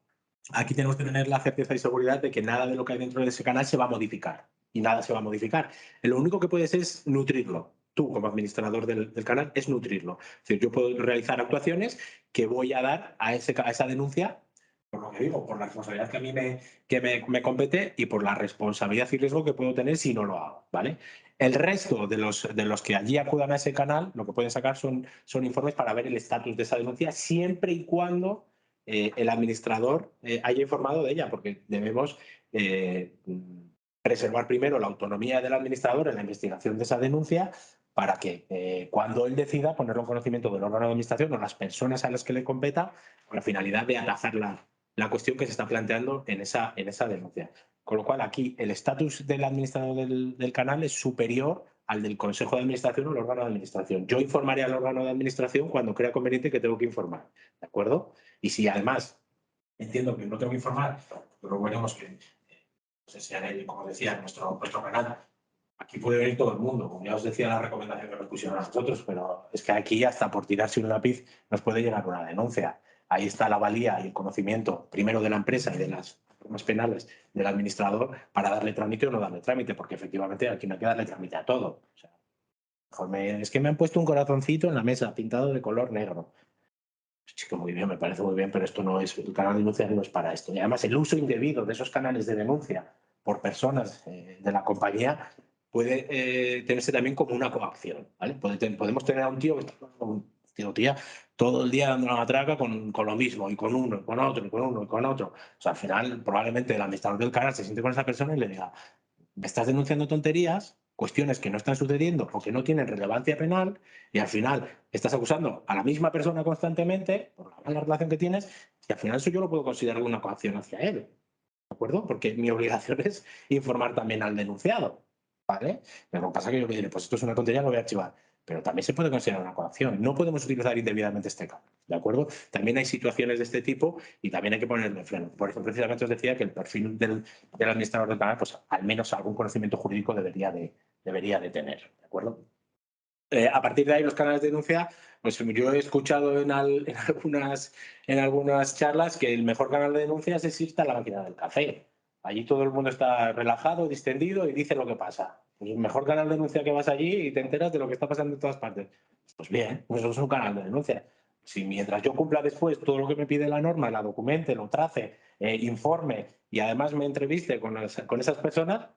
aquí tenemos que tener la certeza y seguridad de que nada de lo que hay dentro de ese canal se va a modificar. Y nada se va a modificar. Lo único que puedes es nutrirlo. Tú, como administrador del canal, es nutrirlo. Es decir, yo puedo realizar actuaciones que voy a dar a esa denuncia, por lo que digo, por la responsabilidad que a mí me compete y por la responsabilidad y riesgo que puedo tener si no lo hago, ¿vale? El resto de los que allí acudan a ese canal, lo que pueden sacar son informes para ver el estatus de esa denuncia, siempre y cuando el administrador haya informado de ella, porque debemos preservar primero la autonomía del administrador en la investigación de esa denuncia para que cuando él decida ponerlo en conocimiento del órgano de administración o las personas a las que le competa, con la finalidad de atajar la cuestión que se está planteando en esa denuncia. Con lo cual, aquí el estatus del administrador del canal es superior al del Consejo de Administración o el órgano de administración. Yo informaré al órgano de administración cuando crea conveniente que tengo que informar, ¿de acuerdo? Y si además entiendo que no tengo que informar, pero veremos que, no sé si haré, como decía, en nuestro canal, aquí puede venir todo el mundo. Como ya os decía la recomendación que nos pusieron a nosotros, pero es que aquí hasta por tirarse un lápiz nos puede llegar una denuncia. Ahí está la valía y el conocimiento, primero de la empresa y de las normas penales del administrador para darle trámite o no darle trámite, porque efectivamente aquí no hay que darle trámite a todo. O sea, es que me han puesto un corazoncito en la mesa pintado de color negro. Chico, muy bien, me parece muy bien, pero esto no es, el canal de denuncia no es para esto. Y además el uso indebido de esos canales de denuncia por personas de la compañía puede tenerse también como una coacción, ¿vale? Podemos tener a un tío que está un tío, tía, todo el día dando la matraca con lo mismo, y con uno, y con otro, y con uno, y con otro. O sea, al final, probablemente el administrador del canal se siente con esa persona y le diga, me estás denunciando tonterías, cuestiones que no están sucediendo o que no tienen relevancia penal, y al final estás acusando a la misma persona constantemente por la mala relación que tienes, y al final eso yo lo puedo considerar una coacción hacia él, ¿de acuerdo? Porque mi obligación es informar también al denunciado, ¿vale? Pero lo que pasa es que yo le diré, pues esto es una tontería, lo voy a archivar. Pero también se puede considerar una coacción. No podemos utilizar indebidamente este canal, ¿de acuerdo? También hay situaciones de este tipo y también hay que ponerle freno. Por eso, precisamente os decía que el perfil del administrador del canal, pues al menos algún conocimiento jurídico debería de tener, ¿de acuerdo? A partir de ahí, los canales de denuncia, pues yo he escuchado en algunas charlas que el mejor canal de denuncias es irte a la máquina del café. Allí todo el mundo está relajado, distendido y dice lo que pasa. Pues el mejor canal de denuncia que vas allí y te enteras de lo que está pasando en todas partes. Pues bien, pues eso es un canal de denuncia. Si mientras yo cumpla después todo lo que me pide la norma, la documente, lo trace, informe y además me entreviste con esas personas,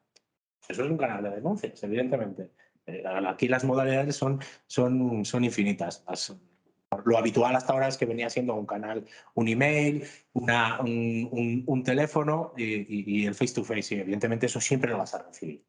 eso es un canal de denuncias, evidentemente. Aquí las modalidades son infinitas. Lo habitual hasta ahora es que venía siendo un canal, un email, un teléfono y el face-to-face. Y evidentemente eso siempre lo vas a recibir.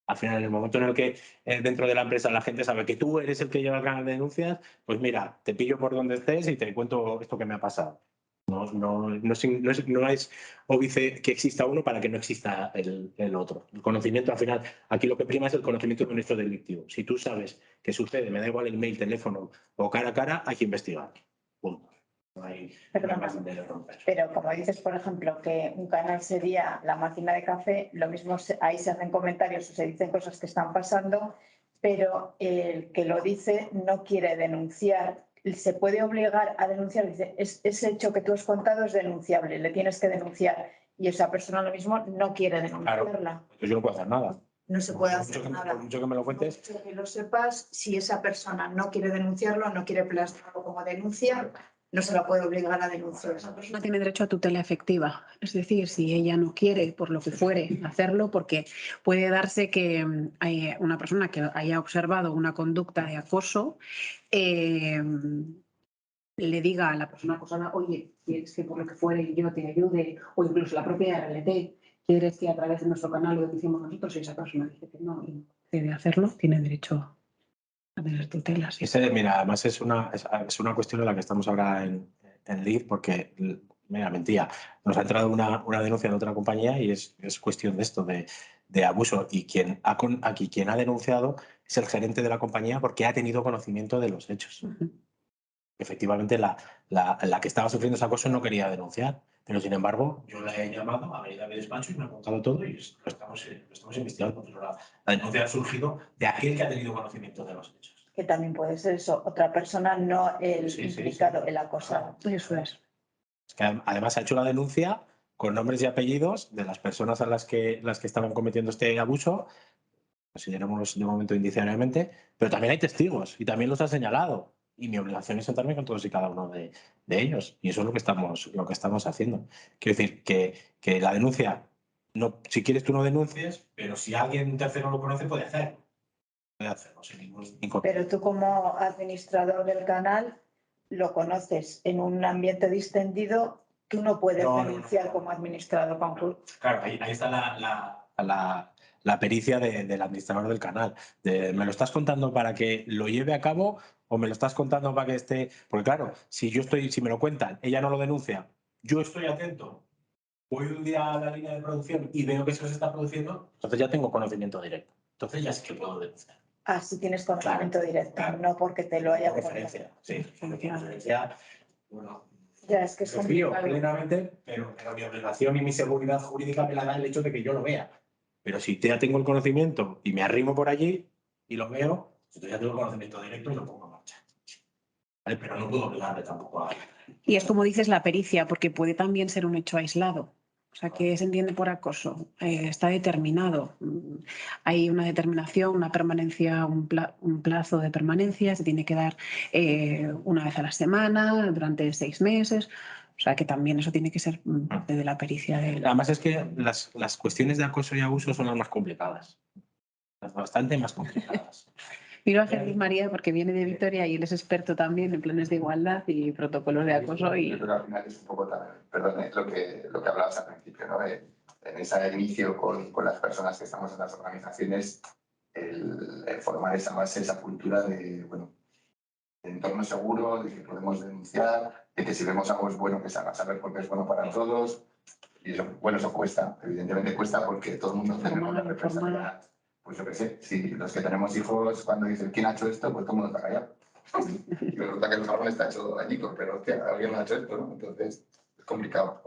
Al final, en el momento en el que dentro de la empresa la gente sabe que tú eres el que lleva el canal de denuncias, pues mira, te pillo por donde estés y te cuento esto que me ha pasado. No es óbice que exista uno para que no exista el otro. El conocimiento, al final, aquí lo que prima es el conocimiento de un hecho delictivo. Si tú sabes que sucede, me da igual el email, teléfono o cara a cara, hay que investigar. Punto. No hay más de romper. Pero como dices, por ejemplo, que un canal sería la máquina de café, lo mismo ahí se hacen comentarios o se dicen cosas que están pasando, pero el que lo dice no quiere denunciar. Se puede obligar a denunciar, dice, ese hecho que tú has contado es denunciable, le tienes que denunciar. Y esa persona lo mismo no quiere denunciarla. Claro, pues yo no puedo hacer nada. No se puede hacer nada. Por mucho que me lo cuentes. Por mucho que lo sepas, si esa persona no quiere denunciarlo, no quiere plasmarlo como denuncia, no se la puede obligar a denunciar. Esa persona tiene derecho a tutela efectiva. Es decir, si ella no quiere, por lo que fuere, hacerlo, porque puede darse que hay una persona que haya observado una conducta de acoso, le diga a la persona acosada, oye, quieres que por lo que fuere yo te ayude, o incluso la propia RLT, quieres que a través de nuestro canal lo que hicimos nosotros, y esa persona dice que no y debe hacerlo, tiene derecho a tener tutelas. Sí. Mira, además es una cuestión en la que estamos ahora en LID, porque, mira, mentira, nos ha entrado una denuncia de otra compañía y es cuestión de esto, de abuso. Y quien ha denunciado es el gerente de la compañía porque ha tenido conocimiento de los hechos. Efectivamente, la que estaba sufriendo ese acoso no quería denunciar, pero sin embargo, yo la he llamado, ha venido a mi despacho y me ha contado todo y lo estamos investigando. Pero la denuncia ha surgido de aquel que ha tenido conocimiento de los hechos. Que también puede ser eso, otra persona, no el Sí, sí, implicado, sí. el acosado. Eso es. Es que además ha hecho la denuncia con nombres y apellidos de las personas a las que estaban cometiendo este abuso, consideramos de momento indiciariamente, pero también hay testigos y también los ha señalado. Y mi obligación es sentarme con todos y cada uno de ellos. Y eso es lo que estamos haciendo. Quiero decir que la denuncia, no, si quieres tú no denuncies, pero si alguien tercero lo conoce, puede hacerlo. Puede hacerlo sin ningún inconveniente. Pero tú como administrador del canal lo conoces en un ambiente distendido, tú no puedes denunciar como administrador concurso. Claro, ahí está la pericia del administrador del canal. ¿Me lo estás contando para que lo lleve a cabo o me lo estás contando para que esté...? Porque claro, si me lo cuentan, ella no lo denuncia, yo estoy atento, voy un día a la línea de producción y veo que eso se está produciendo, entonces ya tengo conocimiento directo. Entonces ya sí que puedo denunciar. Ah, si tienes conocimiento directo, claro. No porque te lo haya Referencia, sí. Referencia, bueno, Ya, es que es confío complicado. plenamente, pero mi obligación y mi seguridad jurídica me la da el hecho de que yo lo vea. Pero si ya tengo el conocimiento y me arrimo por allí y lo veo, entonces ya tengo el conocimiento directo y lo pongo en marcha. ¿Vale? Pero no puedo obligarle tampoco a... Y es como dices la pericia, porque puede también ser un hecho aislado. O sea, ¿qué se entiende por acoso? Está determinado. Hay una determinación, una permanencia, un plazo de permanencia, se tiene que dar una vez a la semana, durante 6 meses. O sea, que también eso tiene que ser parte de la pericia. Además es que las cuestiones de acoso y abuso son las más complicadas. Las bastante más complicadas. Miro a Jesús María porque viene de Vitoria y él es experto también en planes de igualdad y protocolos de acoso. Pero al final es un poco también, perdón, lo que hablabas al principio, ¿no? En ese inicio con las personas que estamos en las organizaciones, el formar esa base, esa cultura de, bueno, de entorno seguro, de que podemos denunciar, de que si vemos algo es bueno que se haga saber porque es bueno para todos. Y eso, bueno, eso cuesta, evidentemente cuesta porque todo el mundo tenemos la responsabilidad. Pues yo qué sé, si los que tenemos hijos, cuando dicen quién ha hecho esto, pues todo el mundo está callado. Y resulta que el jabón está hecho allí, pero hostia, alguien lo ha hecho esto, ¿no? Entonces, es complicado.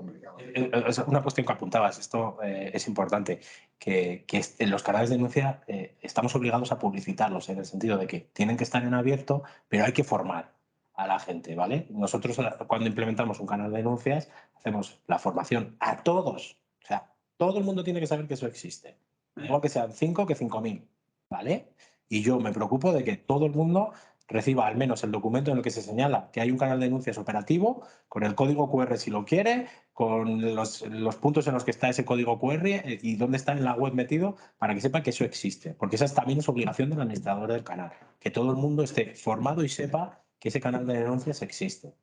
Es una cuestión que apuntabas, esto es importante, que en los canales de denuncia estamos obligados a publicitarlos, en el sentido de que tienen que estar en abierto, pero hay que formar a la gente, ¿vale? Nosotros cuando implementamos un canal de denuncias hacemos la formación a todos, o sea, todo el mundo tiene que saber que eso existe, igual que sean 5 que 5.000, ¿vale? Y yo me preocupo de que todo el mundo reciba al menos el documento en el que se señala que hay un canal de denuncias operativo, con el código QR si lo quiere, con los puntos en los que está ese código QR y dónde está en la web metido, para que sepa que eso existe. Porque esa también es obligación del administrador del canal, que todo el mundo esté formado y sepa que ese canal de denuncias existe.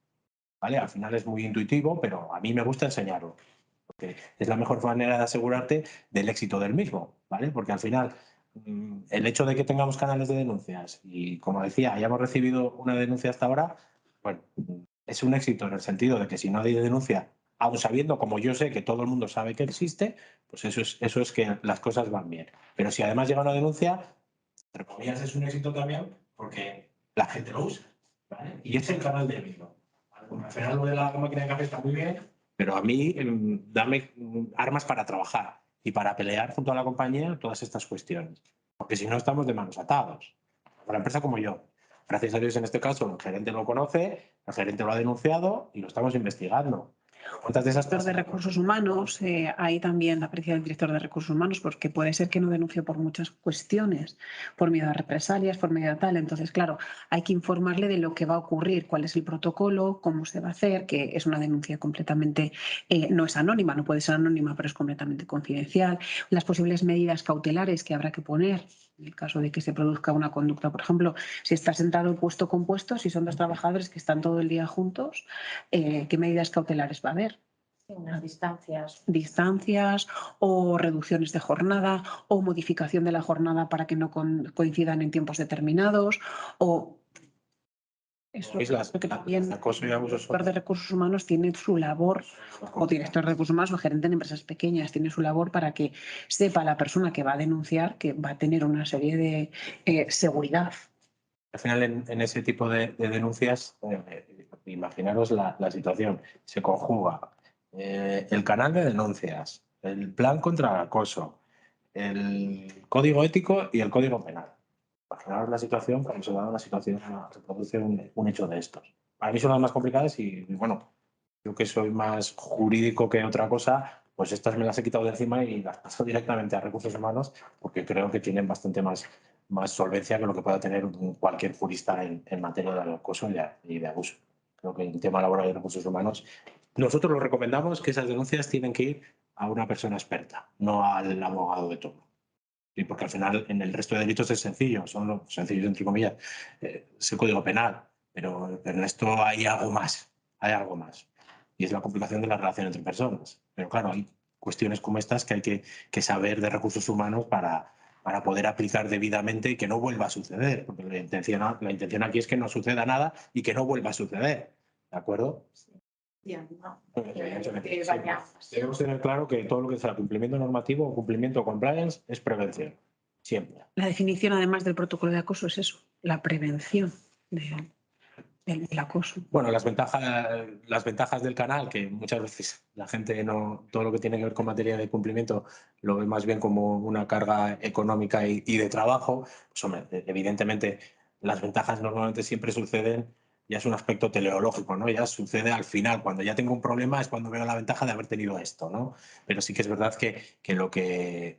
¿Vale? Al final es muy intuitivo, pero a mí me gusta enseñarlo, porque es la mejor manera de asegurarte del éxito del mismo, ¿vale? Porque al final el hecho de que tengamos canales de denuncias y, como decía, hayamos recibido una denuncia hasta ahora, bueno, es un éxito en el sentido de que si nadie denuncia, aun sabiendo, como yo sé que todo el mundo sabe que existe, pues eso es que las cosas van bien. Pero si además llega una denuncia, entre comillas, es un éxito también porque la gente lo usa, ¿vale? Y es el canal del mismo. Al final lo de la máquina de café está muy bien, pero a mí dame armas para trabajar y para pelear junto a la compañía todas estas cuestiones. Porque si no estamos de manos atados. Con la empresa como yo. Gracias a Dios en este caso el gerente lo conoce, el gerente lo ha denunciado y lo estamos investigando. ¿Cuántas de esas Director de recursos humanos, hay también la pericia del director de recursos humanos, porque puede ser que no denuncie por muchas cuestiones, por miedo a represalias, por miedo a tal. Entonces, claro, hay que informarle de lo que va a ocurrir, cuál es el protocolo, cómo se va a hacer, que es una denuncia completamente, no es anónima, no puede ser anónima, pero es completamente confidencial. Las posibles medidas cautelares que habrá que poner en el caso de que se produzca una conducta, por ejemplo, si está sentado puesto compuesto, si son 2 trabajadores que están todo el día juntos, ¿qué medidas cautelares va a haber? Unas distancias. Distancias o reducciones de jornada o modificación de la jornada para que no coincidan en tiempos determinados o eso. Creo que también acoso y el abuso director de recursos humanos tiene su labor, o director de recursos humanos o gerente en empresas pequeñas, tiene su labor para que sepa la persona que va a denunciar que va a tener una serie de seguridad. Al final, en ese tipo de denuncias, imaginaros la situación. Se conjuga el canal de denuncias, el plan contra el acoso, el código ético y el código penal. Imaginaros la situación cuando se da una situación, se produce un hecho de estos. Para mí son las más complicadas y, bueno, yo que soy más jurídico que otra cosa, pues estas me las he quitado de encima y las paso directamente a recursos humanos porque creo que tienen bastante más solvencia que lo que pueda tener cualquier jurista en materia de acoso y de abuso. Creo que el tema laboral y recursos humanos, nosotros lo recomendamos que esas denuncias tienen que ir a una persona experta, no al abogado de turno. Y porque al final en el resto de delitos es sencillo, son los sencillos entre comillas, es el código penal, pero en esto hay algo más, Y es la complicación de la relación entre personas. Pero claro, hay cuestiones como estas que hay que saber de recursos humanos para poder aplicar debidamente y que no vuelva a suceder. Porque la intención aquí es que no suceda nada y que no vuelva a suceder. ¿De acuerdo? No. Evidentemente. Vaya. Debemos tener claro que todo lo que sea cumplimiento normativo o cumplimiento compliance es prevención. Siempre. La definición, además del protocolo de acoso, es eso, la prevención del acoso. Bueno, las ventajas del canal, que muchas veces la gente todo lo que tiene que ver con materia de cumplimiento lo ve más bien como una carga económica y de trabajo. Pues, hombre, evidentemente las ventajas normalmente siempre suceden, ya es un aspecto teleológico, ¿no? Ya sucede al final, cuando ya tengo un problema es cuando veo la ventaja de haber tenido esto, ¿no? Pero sí que es verdad que lo que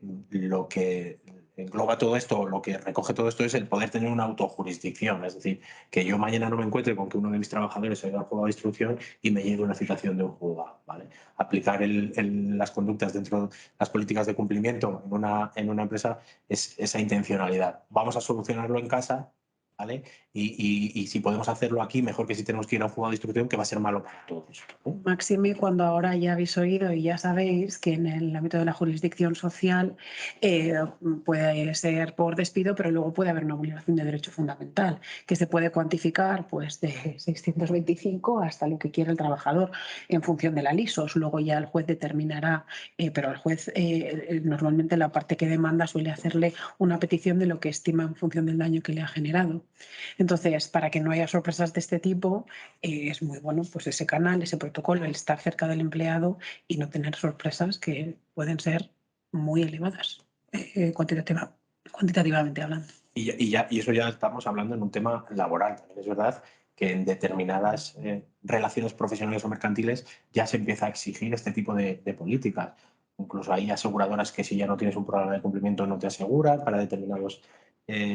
engloba todo esto, lo que recoge todo esto es el poder tener una autojurisdicción, es decir, que yo mañana no me encuentre con que uno de mis trabajadores haya jugado de instrucción y me llegue una citación de un juzgado, ¿vale? Aplicar las conductas dentro de las políticas de cumplimiento en una empresa es esa intencionalidad. Vamos a solucionarlo en casa, ¿vale? Y si podemos hacerlo aquí, mejor que si tenemos que ir a un juzgado de instrucción, que va a ser malo para todos. Máxime cuando ahora ya habéis oído y ya sabéis que en el ámbito de la jurisdicción social puede ser por despido, pero luego puede haber una vulneración de derecho fundamental que se puede cuantificar pues de 625 hasta lo que quiera el trabajador en función de la LISOS. Luego ya el juez determinará, pero el juez normalmente la parte que demanda suele hacerle una petición de lo que estima en función del daño que le ha generado. Entonces, para que no haya sorpresas de este tipo, es muy bueno pues ese canal, ese protocolo, el estar cerca del empleado y no tener sorpresas que pueden ser muy elevadas cuantitativamente hablando. Y eso ya estamos hablando en un tema laboral. También es verdad que en determinadas relaciones profesionales o mercantiles ya se empieza a exigir este tipo de políticas. Incluso hay aseguradoras que si ya no tienes un programa de cumplimiento no te aseguran para determinados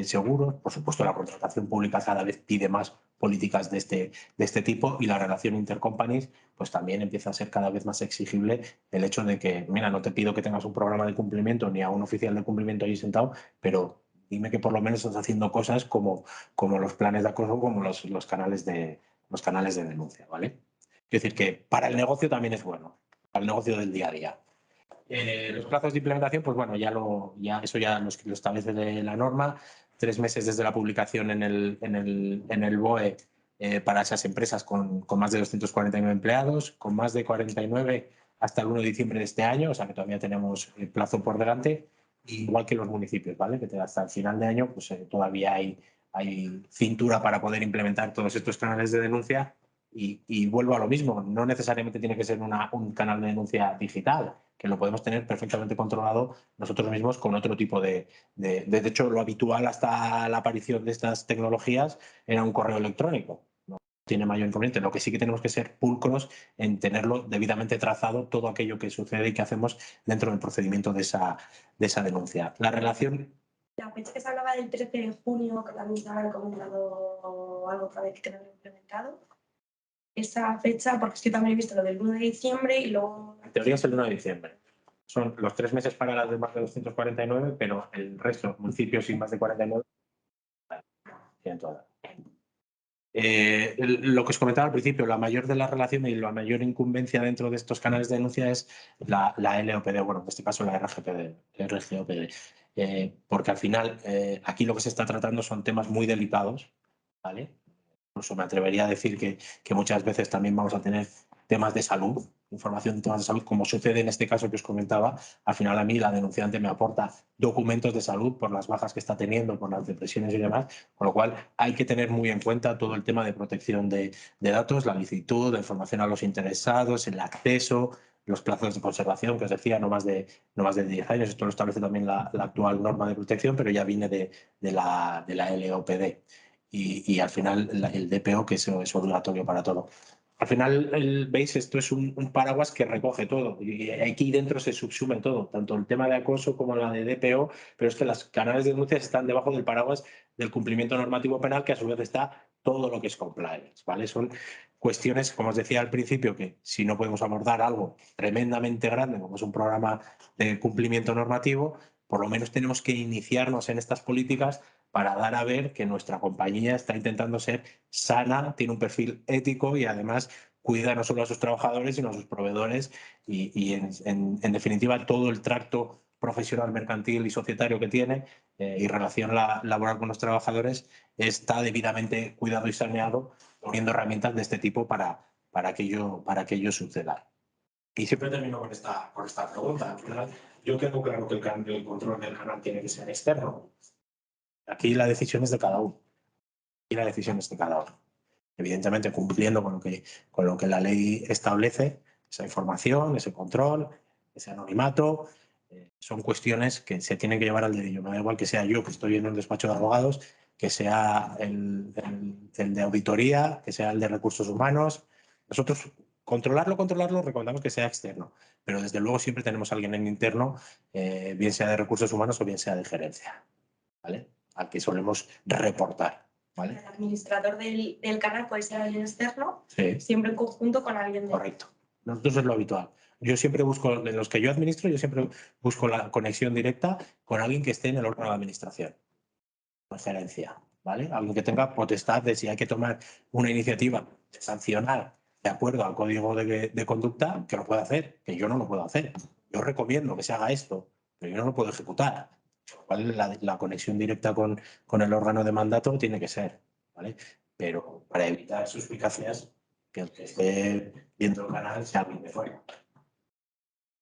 seguros. Por supuesto, la contratación pública cada vez pide más políticas de este tipo y la relación intercompanies pues también empieza a ser cada vez más exigible el hecho de que, mira, no te pido que tengas un programa de cumplimiento ni a un oficial de cumplimiento ahí sentado, pero dime que por lo menos estás haciendo cosas como los planes de acoso, como los canales de denuncia, ¿vale? Es decir, que para el negocio también es bueno, para el negocio del día a día. Los plazos de implementación, pues bueno, eso ya lo establece la norma. 3 meses desde la publicación en el BOE para esas empresas con más de 249 empleados, con más de 49 hasta el 1 de diciembre de este año, o sea que todavía tenemos plazo por delante, igual que los municipios, ¿vale? Que hasta el final de año pues todavía hay cintura para poder implementar todos estos canales de denuncia y vuelvo a lo mismo, no necesariamente tiene que ser un canal de denuncia digital, que lo podemos tener perfectamente controlado nosotros mismos con otro tipo de hecho, lo habitual hasta la aparición de estas tecnologías era un correo electrónico. No tiene mayor inconveniente. Lo que sí que tenemos que ser pulcros en tenerlo debidamente trazado todo aquello que sucede y que hacemos dentro del procedimiento de esa denuncia. La relación... La fecha que se hablaba del 13 de junio, que también se han comentado algo otra vez que no lo he implementado. Esa fecha, porque es que también he visto lo del 1 de diciembre y luego... En teoría es el 1 de diciembre. Son los 3 meses para las de más de 249, pero el resto, municipios sin más de 49, tienen todas. Lo que os comentaba al principio, la mayor de las relaciones y la mayor incumbencia dentro de estos canales de denuncia es la LOPD, bueno, en este caso la RGOPD, porque al final aquí lo que se está tratando son temas muy delicados, ¿vale? Incluso me atrevería a decir que muchas veces también vamos a tener temas de salud, información de temas de salud, como sucede en este caso que os comentaba. Al final a mí la denunciante me aporta documentos de salud por las bajas que está teniendo, por las depresiones y demás, con lo cual hay que tener muy en cuenta todo el tema de protección de datos, la licitud, la información a los interesados, el acceso, los plazos de conservación, que os decía, no más de 10 años. Esto lo establece también la actual norma de protección, pero ya viene de la LOPD. Y al final el DPO, que es obligatorio para todo. Al final, veis, esto es un paraguas que recoge todo y aquí dentro se subsume todo, tanto el tema de acoso como la de DPO, pero es que las canales de denuncias están debajo del paraguas del cumplimiento normativo penal, que a su vez está todo lo que es compliance, ¿vale? Son cuestiones, como os decía al principio, que si no podemos abordar algo tremendamente grande, como es un programa de cumplimiento normativo, por lo menos tenemos que iniciarnos en estas políticas para dar a ver que nuestra compañía está intentando ser sana, tiene un perfil ético y además cuida no solo a sus trabajadores, sino a sus proveedores y en definitiva todo el tracto profesional, mercantil y societario que tiene y relación laboral con los trabajadores está debidamente cuidado y saneado, poniendo herramientas de este tipo para que ello suceda. Y siempre termino con esta pregunta. Yo tengo claro que el control del canal tiene que ser externo. Aquí la decisión es de cada uno. Aquí la decisión es de cada uno. Evidentemente cumpliendo con lo que la ley establece, esa información, ese control, ese anonimato, son cuestiones que se tienen que llevar al dedillo. Me da igual que sea yo, que estoy en un despacho de abogados, que sea el de auditoría, que sea el de recursos humanos. Nosotros controlarlo, recomendamos que sea externo, pero desde luego siempre tenemos a alguien en interno, bien sea de recursos humanos o bien sea de gerencia, ¿vale? Al que solemos reportar. ¿Vale? El administrador del canal puede ser alguien externo, Sí. siempre en conjunto con alguien de... Correcto. Nosotros es lo habitual. Yo siempre busco, en los que yo administro, yo siempre busco la conexión directa con alguien que esté en el órgano de administración, con gerencia, ¿vale? Alguien que tenga potestad de si hay que tomar una iniciativa de sancionar de acuerdo al código de conducta, que lo pueda hacer, que yo no lo puedo hacer. Yo recomiendo que se haga esto, pero yo no lo puedo ejecutar. La conexión directa con el órgano de mandato tiene que ser, ¿vale? Pero para evitar suspicacias, que el que esté viendo el canal sea alguien de fuera,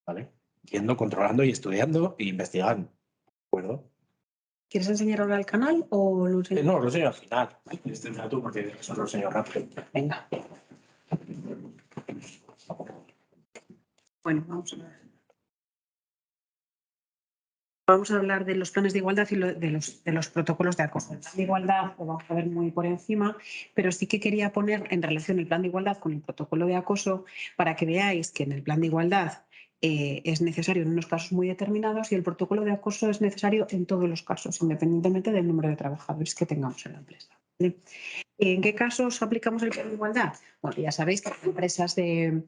¿vale? Viendo, controlando y estudiando e investigando, ¿de acuerdo? ¿Quieres enseñar ahora el canal o lo enseño? No, lo enseño al final. Este es tú porque eso lo enseño rápido. Venga. Bueno, vamos a ver. Vamos a hablar de los planes de igualdad y de los protocolos de acoso. El plan de igualdad lo vamos a ver muy por encima, pero sí que quería poner en relación el plan de igualdad con el protocolo de acoso para que veáis que en el plan de igualdad es necesario en unos casos muy determinados y el protocolo de acoso es necesario en todos los casos, independientemente del número de trabajadores que tengamos en la empresa. ¿Vale? ¿En qué casos aplicamos el plan de igualdad? Bueno, ya sabéis que hay empresas de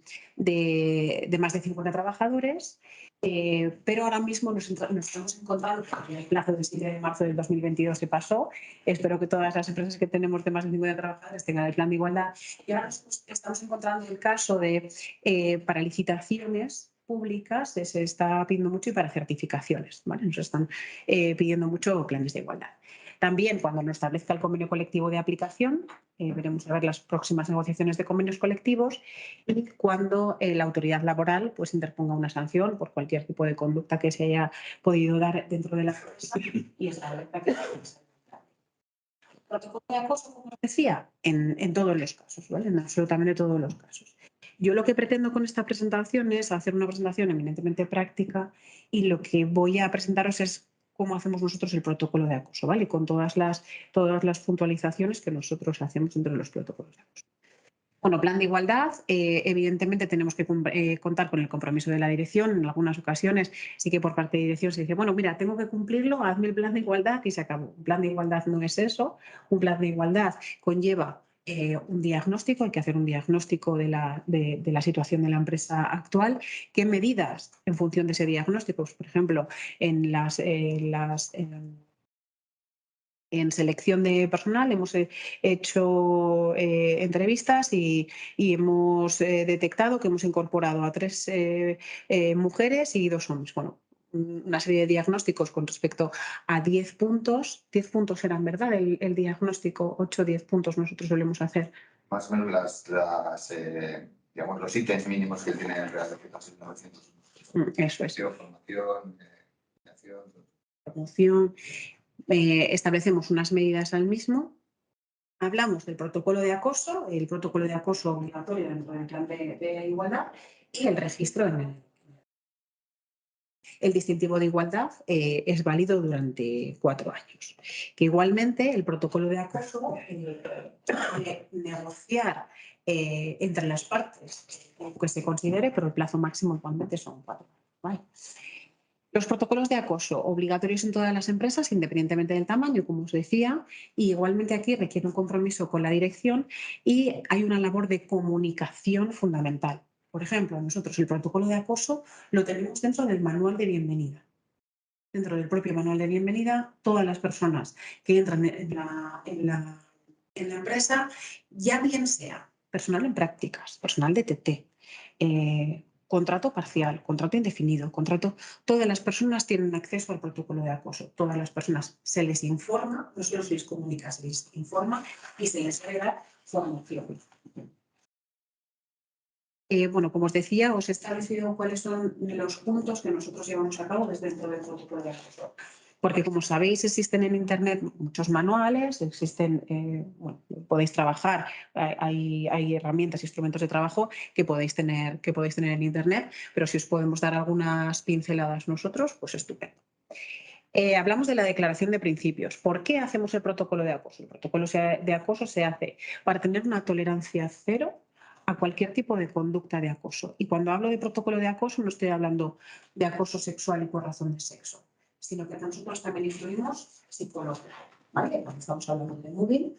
más de 50 trabajadores, pero ahora mismo nos estamos encontrando, en el plazo del 7 de marzo del 2022 se pasó, espero que todas las empresas que tenemos de más de 50 trabajadores tengan el plan de igualdad, y ahora nos estamos encontrando el caso de para licitaciones públicas se está pidiendo mucho y para certificaciones, ¿vale? Nos están pidiendo mucho planes de igualdad. También, cuando nos establezca el convenio colectivo de aplicación, veremos a ver las próximas negociaciones de convenios colectivos y cuando la autoridad laboral pues, interponga una sanción por cualquier tipo de conducta que se haya podido dar dentro de la empresa y establezca que el protocolo de acoso, como os decía, en todos los casos, ¿vale? En absolutamente todos los casos. Yo lo que pretendo con esta presentación es hacer una presentación eminentemente práctica y lo que voy a presentaros es cómo hacemos nosotros el protocolo de acoso, ¿vale? Con todas las puntualizaciones que nosotros hacemos entre los protocolos de acoso. Bueno, plan de igualdad, evidentemente tenemos que contar con el compromiso de la dirección. En algunas ocasiones sí que por parte de dirección se dice, bueno, mira, tengo que cumplirlo, hazme el plan de igualdad y se acabó. Un plan de igualdad no es eso. Un plan de igualdad conlleva un diagnóstico, hay que hacer un diagnóstico de la situación de la empresa actual. ¿Qué medidas en función de ese diagnóstico? Pues, por ejemplo, en En selección de personal hemos hecho entrevistas y hemos detectado que hemos incorporado a 3 mujeres y 2 hombres. Bueno, una serie de diagnósticos con respecto a 10 puntos. 10 puntos eran, ¿verdad? El diagnóstico, 8 o 10 puntos nosotros solemos hacer. Más o menos digamos, los ítems mínimos que tiene el Real Decreto 900. Eso es. Formación, Promoción. Establecemos unas medidas al mismo. Hablamos del protocolo de acoso, el protocolo de acoso obligatorio dentro del plan de igualdad y el registro en el distintivo de igualdad es válido durante 4 años. Que igualmente el protocolo de acoso puede negociar entre las partes que se considere, pero el plazo máximo igualmente son 4 años. ¿Vale? Los protocolos de acoso obligatorios en todas las empresas, independientemente del tamaño, como os decía, y igualmente aquí requiere un compromiso con la dirección y hay una labor de comunicación fundamental. Por ejemplo, nosotros el protocolo de acoso lo tenemos dentro del manual de bienvenida. Dentro del propio manual de bienvenida, todas las personas que entran en la empresa, ya bien sea personal en prácticas, personal de TT, contrato parcial, contrato indefinido, todas las personas tienen acceso al protocolo de acoso. Todas las personas se les informa, no solo se les comunica, se les informa y se les da formación. Bueno, como os decía, os he establecido cuáles son los puntos que nosotros llevamos a cabo desde dentro del protocolo de acoso. Porque, como sabéis, existen en Internet muchos manuales, bueno, podéis trabajar, hay herramientas, instrumentos de trabajo que podéis tener en Internet, pero si os podemos dar algunas pinceladas nosotros, pues estupendo. Hablamos de la declaración de principios. ¿Por qué hacemos el protocolo de acoso? El protocolo de acoso se hace para tener una tolerancia cero a cualquier tipo de conducta de acoso. Y cuando hablo de protocolo de acoso no estoy hablando de acoso sexual y por razón de sexo, sino que nosotros también incluimos psicológico, ¿vale? Cuando estamos hablando de moving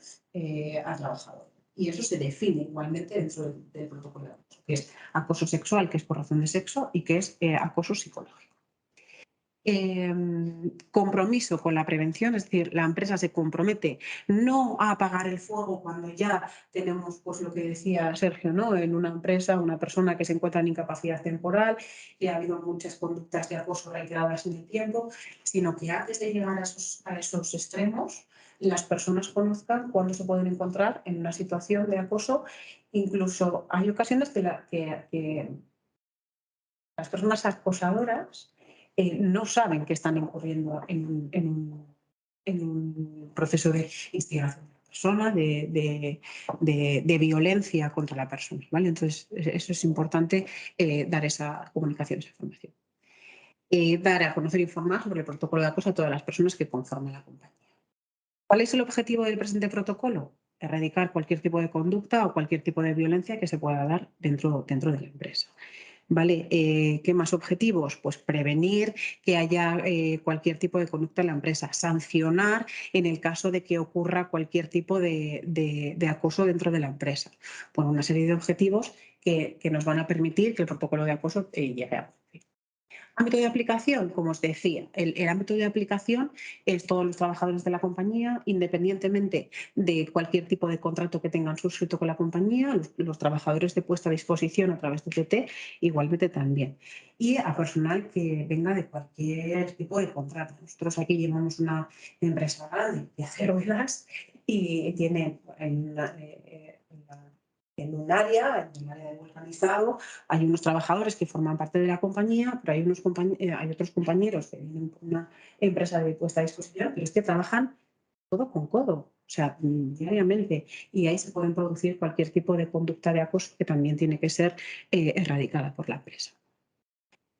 a trabajador. Y eso se define igualmente dentro del protocolo de acoso, que es acoso sexual, que es por razón de sexo, y que es acoso psicológico. Compromiso con la prevención, es decir, la empresa se compromete no a apagar el fuego cuando ya tenemos, pues lo que decía Sergio, ¿no? En una empresa, una persona que se encuentra en incapacidad temporal y ha habido muchas conductas de acoso reiteradas en el tiempo, sino que antes de llegar a esos extremos, las personas conozcan cuándo se pueden encontrar en una situación de acoso. Incluso hay ocasiones que las personas acosadoras no saben que están incurriendo en un proceso de instigación de la persona, de violencia contra la persona, ¿vale? Entonces, eso es importante, dar esa comunicación, esa información. Dar a conocer e informar sobre el protocolo de acoso a todas las personas que conforman la compañía. ¿Cuál es el objetivo del presente protocolo? Erradicar cualquier tipo de conducta o cualquier tipo de violencia que se pueda dar dentro de la empresa. ¿Vale? ¿Qué más objetivos? Pues prevenir que haya cualquier tipo de conducta en la empresa, sancionar en el caso de que ocurra cualquier tipo de acoso dentro de la empresa. Bueno, una serie de objetivos que nos van a permitir que el protocolo de acoso llegue a cumplir. Ámbito de aplicación, como os decía, el ámbito de aplicación es todos los trabajadores de la compañía, independientemente de cualquier tipo de contrato que tengan suscrito con la compañía, los trabajadores de puesta a disposición a través de TT, igualmente también. Y a personal que venga de cualquier tipo de contrato. Nosotros aquí llevamos una empresa grande de acerolas y tiene en un área de organizado, hay unos trabajadores que forman parte de la compañía, pero hay otros compañeros que vienen por una empresa de puesta a disposición, pero es que trabajan codo con codo, o sea, diariamente, y ahí se pueden producir cualquier tipo de conducta de acoso que también tiene que ser erradicada por la empresa.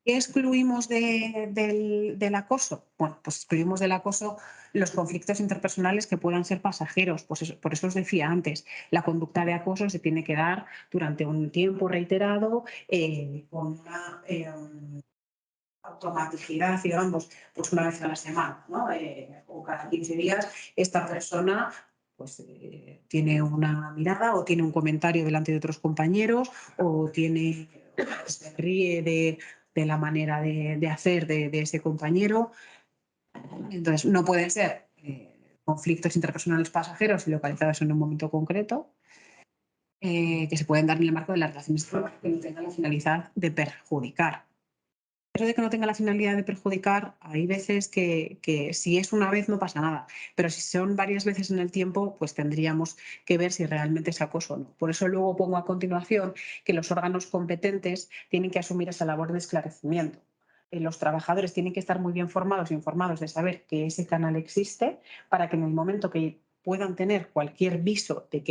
¿Qué excluimos del acoso? Bueno, pues excluimos del acoso los conflictos interpersonales que puedan ser pasajeros. Pues por eso os decía antes, la conducta de acoso se tiene que dar durante un tiempo reiterado, con una automaticidad, digamos, pues una vez a la semana, ¿no? O cada 15 días esta persona pues tiene una mirada o tiene un comentario delante de otros compañeros o se ríe de la manera de hacer de ese compañero. Entonces, no pueden ser conflictos interpersonales pasajeros y localizados en un momento concreto, que se pueden dar en el marco de las relaciones que no tengan la finalidad de perjudicar. Eso de que no tenga la finalidad de perjudicar, hay veces que si es una vez no pasa nada, pero si son varias veces en el tiempo, pues tendríamos que ver si realmente es acoso o no. Por eso luego pongo a continuación que los órganos competentes tienen que asumir esa labor de esclarecimiento. Los trabajadores tienen que estar muy bien formados e informados de saber que ese canal existe para que en el momento que puedan tener cualquier viso de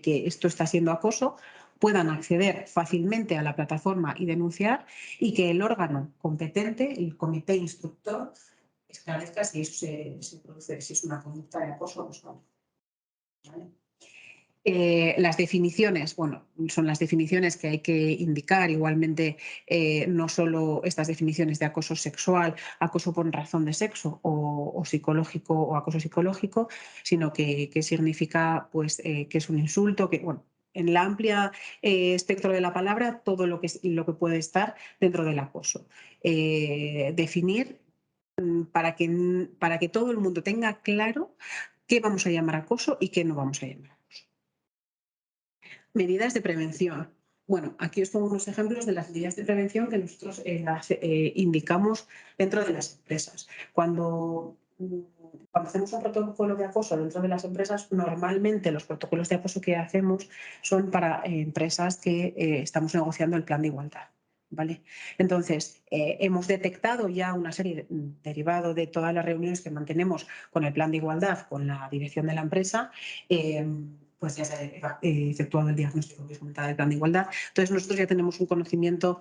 que esto está siendo acoso, puedan acceder fácilmente a la plataforma y denunciar, y que el órgano competente, el comité instructor, esclarezca si eso se produce, si es una conducta de acoso o no. ¿Vale? Las definiciones, bueno, son las definiciones que hay que indicar. Igualmente, no solo estas definiciones de acoso sexual, acoso por razón de sexo o psicológico o acoso psicológico, sino que significa pues, que es un insulto, que, bueno, en la amplia espectro de la palabra, todo lo que puede estar dentro del acoso. Definir para que todo el mundo tenga claro qué vamos a llamar acoso y qué no vamos a llamar acoso. Medidas de prevención. Bueno, aquí os pongo unos ejemplos de las medidas de prevención que nosotros indicamos dentro de las empresas. Cuando hacemos un protocolo de acoso dentro de las empresas, normalmente los protocolos de acoso que hacemos son para empresas que estamos negociando el plan de igualdad. ¿Vale? Entonces, hemos detectado ya una serie derivado de todas las reuniones que mantenemos con el plan de igualdad, con la dirección de la empresa, pues ya se ha efectuado el diagnóstico que os comentaba del plan de igualdad. Entonces, nosotros ya tenemos un conocimiento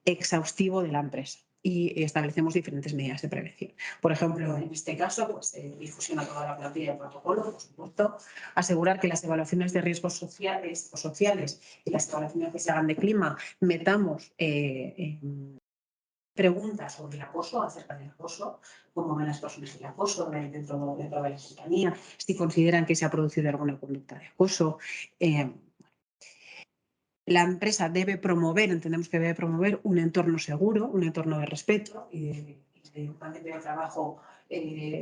exhaustivo de la empresa y establecemos diferentes medidas de prevención. Por ejemplo, en este caso, pues difusión a toda la plantilla de protocolo, por supuesto, asegurar que las evaluaciones de riesgos sociales y las evaluaciones que se hagan de clima metamos preguntas sobre el acoso, acerca del acoso, cómo ven las personas el acoso dentro de la compañía, si consideran que se ha producido alguna conducta de acoso. La empresa debe promover, entendemos que debe promover un entorno seguro, un entorno de respeto y de un ambiente de trabajo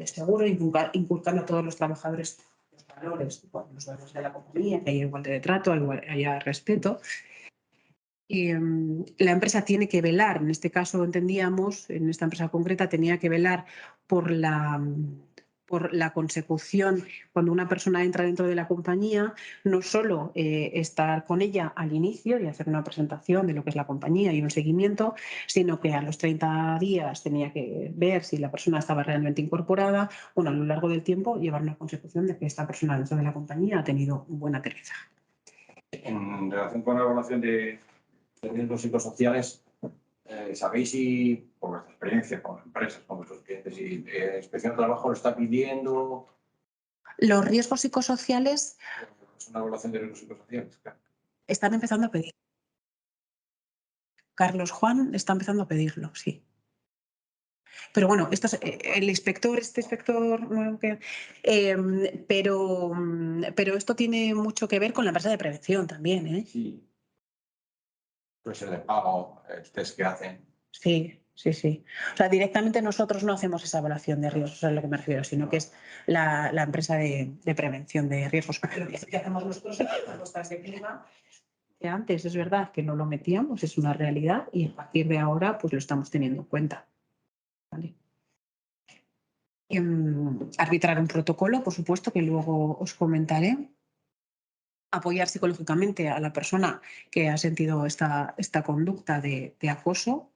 seguro, inculcando a todos los trabajadores los valores de la compañía, que haya igualdad de trato, haya respeto. Y la empresa tiene que velar, en este caso entendíamos, en esta empresa concreta, tenía que velar por la consecución, cuando una persona entra dentro de la compañía, no solo estar con ella al inicio y hacer una presentación de lo que es la compañía y un seguimiento, sino que a los 30 días tenía que ver si la persona estaba realmente incorporada, bueno, a lo largo del tiempo llevar una consecución de que esta persona dentro de la compañía ha tenido un buen aterrizaje. En relación con la evaluación de riesgos psicosociales, ¿sabéis si, por vuestra experiencia con empresas, con vuestros clientes, si la Inspección de Trabajo lo está pidiendo? Los riesgos psicosociales Es una evaluación de riesgos psicosociales, claro. están empezando a pedir. Carlos Juan está empezando a pedirlo, sí. Pero bueno, esto es, el inspector, este inspector, pero esto tiene mucho que ver con la empresa de prevención también, ¿eh? Sí. Puede ser de pago, test que hacen. Sí, sí, sí. O sea, directamente nosotros no hacemos esa evaluación de riesgos, eso es a lo que me refiero, sino que es la empresa de prevención de riesgos. Lo que hacemos nosotros en las propuestas de clima, que antes es verdad que no lo metíamos, es una realidad, y a partir de ahora pues lo estamos teniendo en cuenta. ¿Vale? Arbitrar un protocolo, por supuesto, que luego os comentaré. Apoyar psicológicamente a la persona que ha sentido esta conducta de acoso.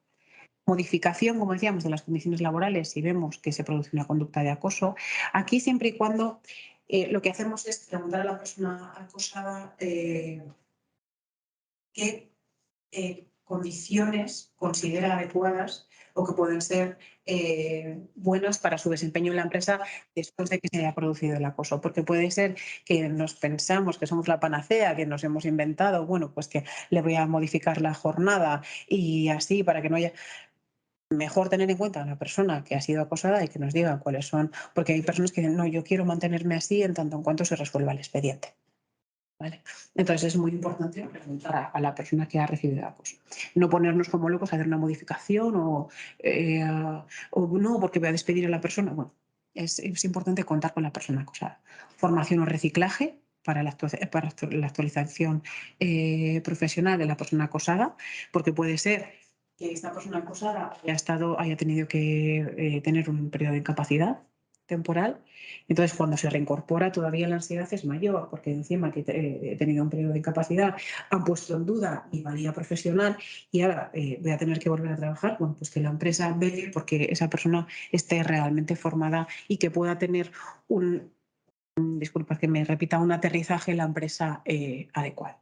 Modificación, como decíamos, de las condiciones laborales si vemos que se produce una conducta de acoso. Aquí, siempre y cuando lo que hacemos es preguntar a la persona acosada qué condiciones considera adecuadas o que pueden ser buenas para su desempeño en la empresa después de que se haya producido el acoso. Porque puede ser que nos pensamos que somos la panacea, que nos hemos inventado, bueno, pues que le voy a modificar la jornada y así para que no haya... Mejor tener en cuenta a la persona que ha sido acosada y que nos diga cuáles son, porque hay personas que dicen, no, yo quiero mantenerme así en tanto en cuanto se resuelva el expediente. ¿Vale? Entonces es muy importante preguntar a la persona que ha recibido acoso. No ponernos como locos a hacer una modificación o no, porque voy a despedir a la persona. Bueno, es importante contar con la persona acosada. Formación o reciclaje para la actualización profesional de la persona acosada, porque puede ser que esta persona acosada haya tenido que tener un periodo de incapacidad temporal. Entonces, cuando se reincorpora, todavía la ansiedad es mayor, porque encima que he tenido un periodo de incapacidad, han puesto en duda mi valía profesional y ahora voy a tener que volver a trabajar. Bueno, pues que la empresa vele porque esa persona esté realmente formada y que pueda tener disculpa que me repita, un aterrizaje en la empresa adecuado.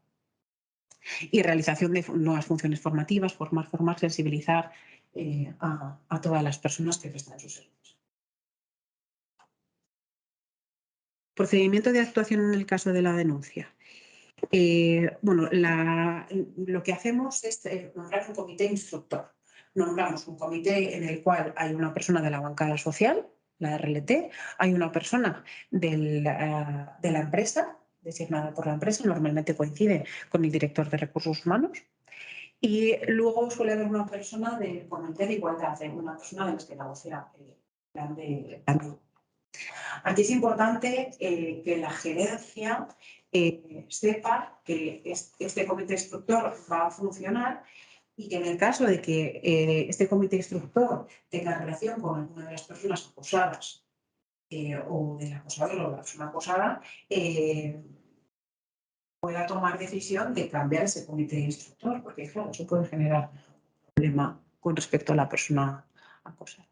Y realización de nuevas funciones formativas, formar, sensibilizar a todas las personas que prestan sus servicios. Procedimiento de actuación en el caso de la denuncia. Bueno, lo que hacemos es nombrar un comité instructor. Nombramos un comité en el cual hay una persona de la bancada social, la RLT, hay una persona de la empresa, designada por la empresa, normalmente coincide con el director de recursos humanos, y luego suele haber una persona del comité de igualdad, una persona de las que negocia el plan de. Aquí es importante que la gerencia sepa que este comité instructor va a funcionar y que en el caso de que este comité instructor tenga relación con alguna de las personas acosadas o del acosador o la persona acosada, pueda tomar decisión de cambiar ese comité instructor, porque claro, eso puede generar un problema con respecto a la persona acosada.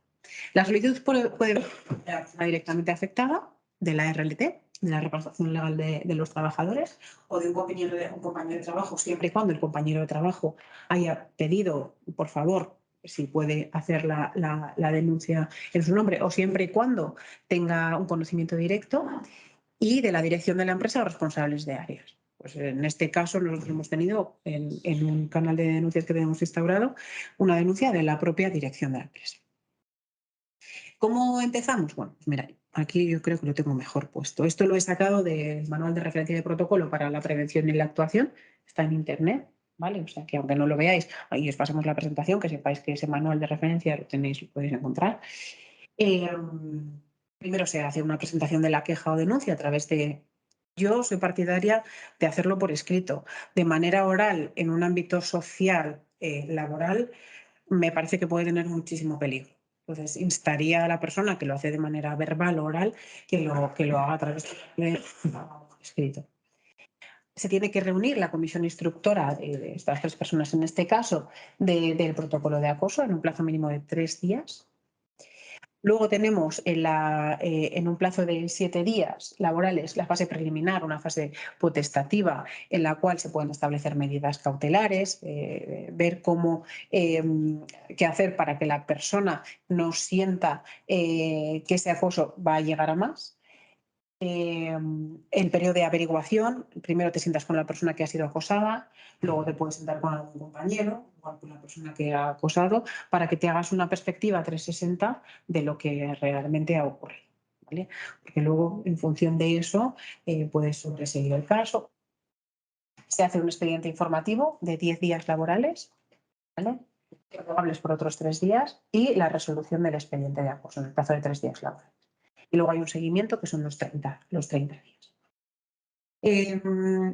La solicitud puede venir de la persona directamente afectada, de la RLT, de la representación legal de los trabajadores, o de un compañero de trabajo, siempre y cuando el compañero de trabajo haya pedido, por favor, si puede hacer la denuncia en su nombre, o siempre y cuando tenga un conocimiento directo, y de la dirección de la empresa o responsables de áreas. Pues en este caso nosotros hemos tenido en un canal de denuncias que tenemos instaurado una denuncia de la propia dirección de la empresa. ¿Cómo empezamos? Bueno, pues mira, aquí yo creo que lo tengo mejor puesto. Esto lo he sacado del manual de referencia de protocolo para la prevención y la actuación. Está en internet, ¿vale? O sea que aunque no lo veáis, ahí os pasamos la presentación, que sepáis que ese manual de referencia lo podéis encontrar. Primero se hace una presentación de la queja o denuncia a través de. Yo soy partidaria de hacerlo por escrito. De manera oral, en un ámbito social, laboral, me parece que puede tener muchísimo peligro. Entonces, instaría a la persona que lo hace de manera verbal o oral que lo haga a través de escrito. Se tiene que reunir la comisión instructora de estas 3 personas, en este caso, del protocolo de acoso en un plazo mínimo de 3 días. Luego tenemos en un plazo de 7 días laborales la fase preliminar, una fase potestativa en la cual se pueden establecer medidas cautelares, ver qué hacer para que la persona no sienta que ese acoso va a llegar a más. El periodo de averiguación, primero te sientas con la persona que ha sido acosada, luego te puedes sentar con algún compañero, igual con la persona que ha acosado, para que te hagas una perspectiva 360 de lo que realmente ha ocurrido, ¿vale? Porque luego, en función de eso, puedes sobreseguir el caso. Se hace un expediente informativo de 10 días laborales, ¿vale? Prorrogables por otros 3 días, y la resolución del expediente de acoso en el plazo de 3 días laborales. Y luego hay un seguimiento que son los 30 días.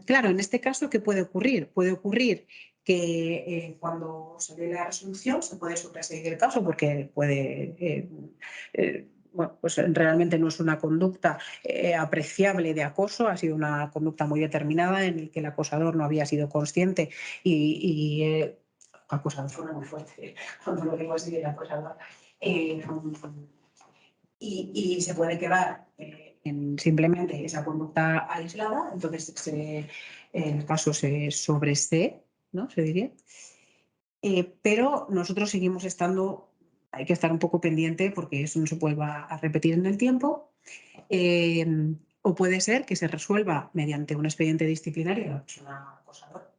Claro, en este caso, ¿qué puede ocurrir? Puede ocurrir que cuando se dé la resolución se puede sobreseguir el caso porque puede, bueno, pues realmente no es una conducta apreciable de acoso, ha sido una conducta muy determinada en la que el acosador no había sido consciente y acosador suena muy fuerte cuando lo digo así, el acosador. Y se puede quedar en simplemente esa conducta aislada, entonces el caso se sobresee, ¿no? Se diría. Pero nosotros seguimos estando, hay que estar un poco pendiente porque eso no se vuelva a repetir en el tiempo. O puede ser que se resuelva mediante un expediente disciplinario de la persona acosadora,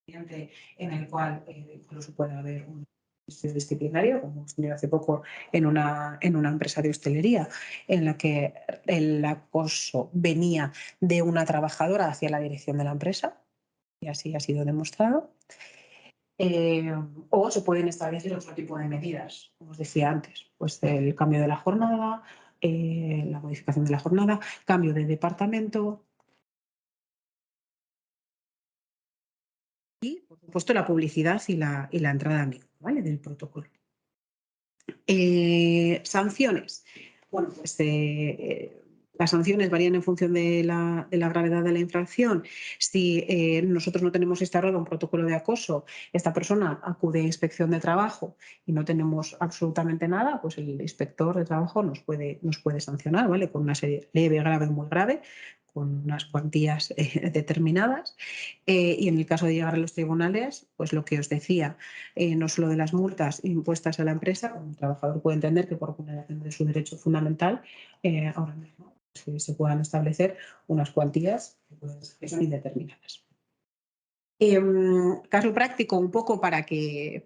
en el cual incluso puede haber un disciplinario, como hemos tenido hace poco en una empresa de hostelería, en la que el acoso venía de una trabajadora hacia la dirección de la empresa, y así ha sido demostrado. O se pueden establecer otro tipo de medidas, como os decía antes, pues el cambio de la jornada, la modificación de la jornada, cambio de departamento y, por supuesto, la publicidad y la entrada en vigor, ¿vale?, del protocolo. Sanciones. Bueno, pues las sanciones varían en función de la gravedad de la infracción. Si nosotros no tenemos instaurado un protocolo de acoso, esta persona acude a inspección de trabajo y no tenemos absolutamente nada, pues el inspector de trabajo nos puede sancionar, ¿vale?, con una serie leve, grave, muy grave, con unas cuantías determinadas. Y en el caso de llegar a los tribunales, pues lo que os decía, no solo de las multas impuestas a la empresa, como el trabajador puede entender que por vulneración de su derecho fundamental, ahora mismo se puedan establecer unas cuantías que son indeterminadas. Caso práctico, un poco para que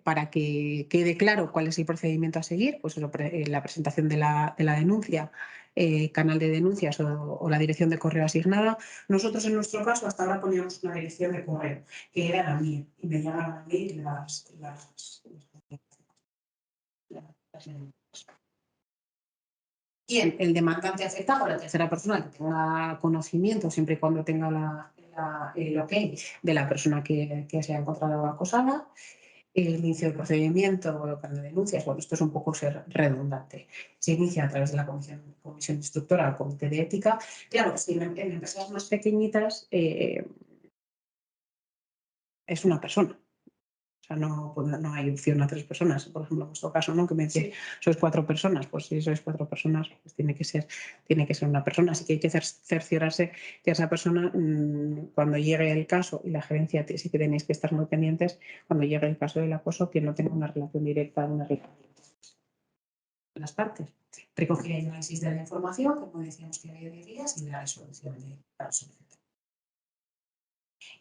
quede claro cuál es el procedimiento a seguir, pues la presentación de la denuncia, canal de denuncias o la dirección de correo asignada. Nosotros, en nuestro caso, hasta ahora poníamos una dirección de correo, que era la mía, y me llegaban a mí las Bien, el demandante afectado, la tercera persona que tenga conocimiento, siempre y cuando tenga el ok de la persona que se ha encontrado acosada. El inicio del procedimiento o de denuncias, bueno, esto es un poco ser redundante. Se inicia a través de la comisión instructora o comité de ética. Claro, si en empresas más pequeñitas es una persona. O sea, no hay opción a 3 personas. Por ejemplo, en vuestro caso, ¿no?, que me decís, sois 4 personas. Pues si sois 4 personas, pues tiene que ser una persona. Así que hay que cerciorarse que esa persona, cuando llegue el caso, y la gerencia sí que tenéis que estar muy pendientes, cuando llegue el caso del acoso, que no tenga una relación directa, de las partes. Recogida y análisis de la información, como decíamos que había 10 días, y la resolución de la solicitud.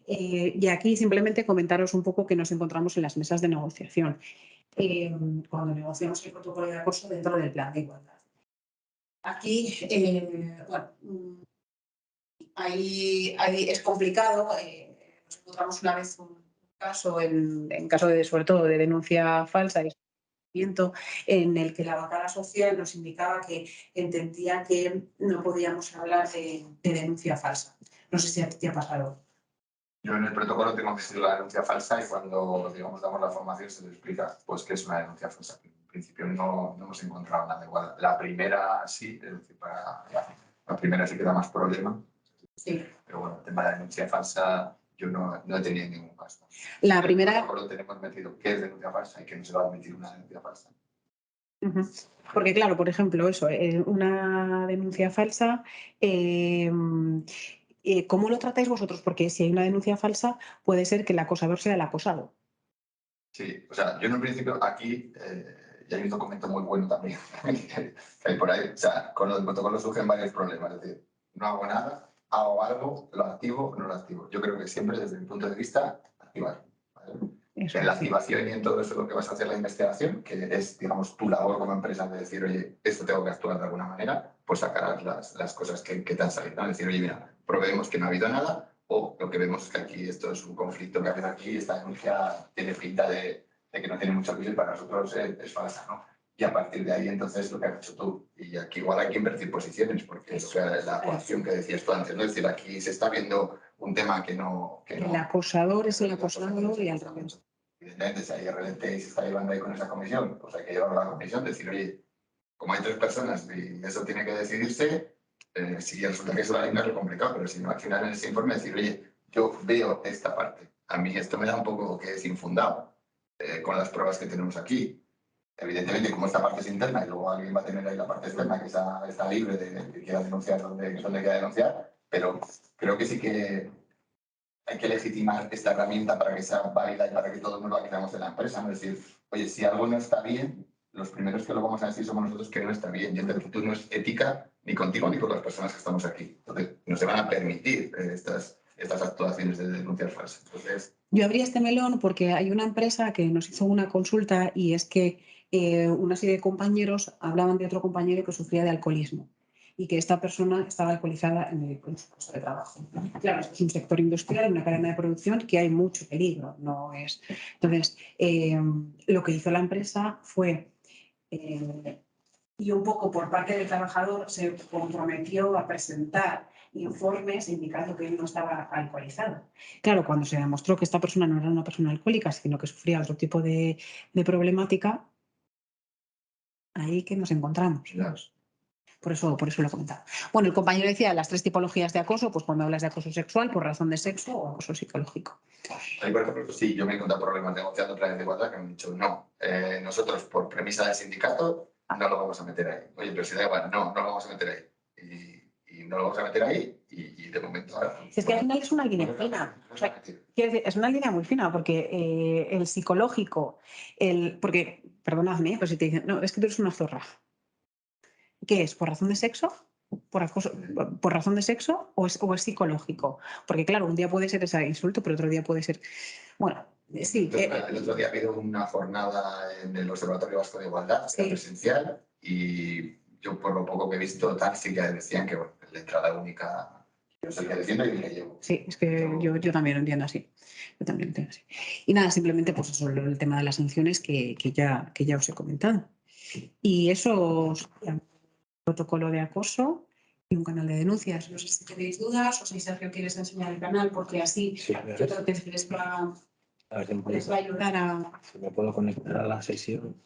Y aquí simplemente comentaros un poco que nos encontramos en las mesas de negociación, cuando negociamos el protocolo de acoso dentro del plan de igualdad. Aquí, es complicado. Nos encontramos una vez un caso, en caso sobre todo de denuncia falsa, en el que la bancada social nos indicaba que entendía que no podíamos hablar de denuncia falsa. No sé si a ti te ha pasado. Yo en el protocolo tengo que decir la denuncia falsa y cuando, digamos, damos la formación se le explica pues qué es una denuncia falsa. En principio no hemos encontrado nada igual. La primera sí, es decir, la primera sí que da más problema. Sí. Pero bueno, el tema de la denuncia falsa yo no he tenido ningún caso. La primera... En el protocolo tenemos metido qué es denuncia falsa y que no se va a admitir una denuncia falsa. Porque claro, por ejemplo, eso, una denuncia falsa... ¿cómo lo tratáis vosotros? Porque si hay una denuncia falsa, puede ser que el acosador sea el acosado. Sí, o sea, yo en un principio aquí ya hay un documento muy bueno también que hay por ahí. O sea, con el protocolo surgen varios problemas. Es decir, no hago nada, hago algo, lo activo, no lo activo. Yo creo que siempre, desde mi punto de vista, activar. ¿Vale? En la activación y en todo eso lo que vas a hacer la investigación, que es, digamos, tu labor como empresa de decir, oye, esto tengo que actuar de alguna manera, pues sacarás las cosas que te han salido. ¿No? Decir, oye, mira, probemos que no ha habido nada, o lo que vemos es que aquí esto es un conflicto que ha habido aquí, esta denuncia tiene pinta de que no tiene mucho que y para nosotros es falsa, ¿no? Y a partir de ahí, entonces, lo que has hecho tú. Y aquí igual hay que invertir posiciones, porque es la coacción que decías tú antes, ¿no? Es decir, aquí se está viendo un tema que no... El acosador es el acosador y al revés. Evidentemente, si hay RLT y se está llevando ahí con esa comisión, pues hay que llevarlo a la comisión, decir, oye, como hay 3 personas y eso tiene que decidirse, si resulta que eso la es complicado, pero si no, al final en ese informe decir, oye, yo veo esta parte, a mí esto me da un poco que es infundado con las pruebas que tenemos aquí. Evidentemente, como esta parte es interna y luego alguien va a tener ahí la parte externa que está libre de que quiera denunciar donde quiera denunciar, pero creo que sí que hay que legitimar esta herramienta para que sea válida y para que todos nos la creamos en la empresa. ¿No? Es decir, oye, si algo no está bien, los primeros que lo vamos a decir somos nosotros que no está bien. Y esta actitud no es ética ni contigo ni con las personas que estamos aquí. Entonces, no se van a permitir estas actuaciones de denuncias falsas. Entonces, yo abrí este melón porque hay una empresa que nos hizo una consulta y es que una serie de compañeros hablaban de otro compañero que sufría de alcoholismo y que esta persona estaba alcoholizada en su puesto de trabajo. Claro, esto es un sector industrial, una cadena de producción que hay mucho peligro. No es... Entonces, lo que hizo la empresa fue y un poco por parte del trabajador se comprometió a presentar informes indicando que él no estaba alcoholizado. Claro, cuando se demostró que esta persona no era una persona alcohólica, sino que sufría otro tipo de problemática, ahí que nos encontramos. Claro. Por eso lo he comentado. Bueno, el compañero decía las 3 tipologías de acoso, pues cuando hablas de acoso sexual por razón de sexo o acoso psicológico. Ahí, por ejemplo, sí, yo me he encontrado problemas negociando planes de igualdad que me han dicho no, nosotros por premisa del sindicato no lo vamos a meter ahí. Oye, pero si da igual, no lo vamos a meter ahí. Y no lo vamos a meter ahí y de momento ahora... Es que al final es una línea fina. O sea, quiero decir, es una línea muy fina porque el psicológico, porque, perdonadme, pero si te dicen, no, es que tú eres una zorra. ¿Qué es? ¿Por razón de sexo? ¿Por razón de sexo o es psicológico? Porque claro, un día puede ser ese insulto, pero otro día puede ser... Bueno, sí. El otro día ha habido una jornada en el Observatorio Vasco de Igualdad, Sí. presencial, y yo por lo poco que he visto, tal, sí que decían que bueno, la entrada única yo salía diciendo y me llevo. Sí, es que yo también lo entiendo así. Yo también lo entiendo así. Y nada, simplemente pues eso, el tema de las sanciones que ya os he comentado. Y eso, un protocolo de acoso y un canal de denuncias. No sé si tenéis dudas o si Sergio quieres enseñar el canal, porque así Sí, yo creo que les va a ver si me a ayudar a... puedo conectar a la sesión.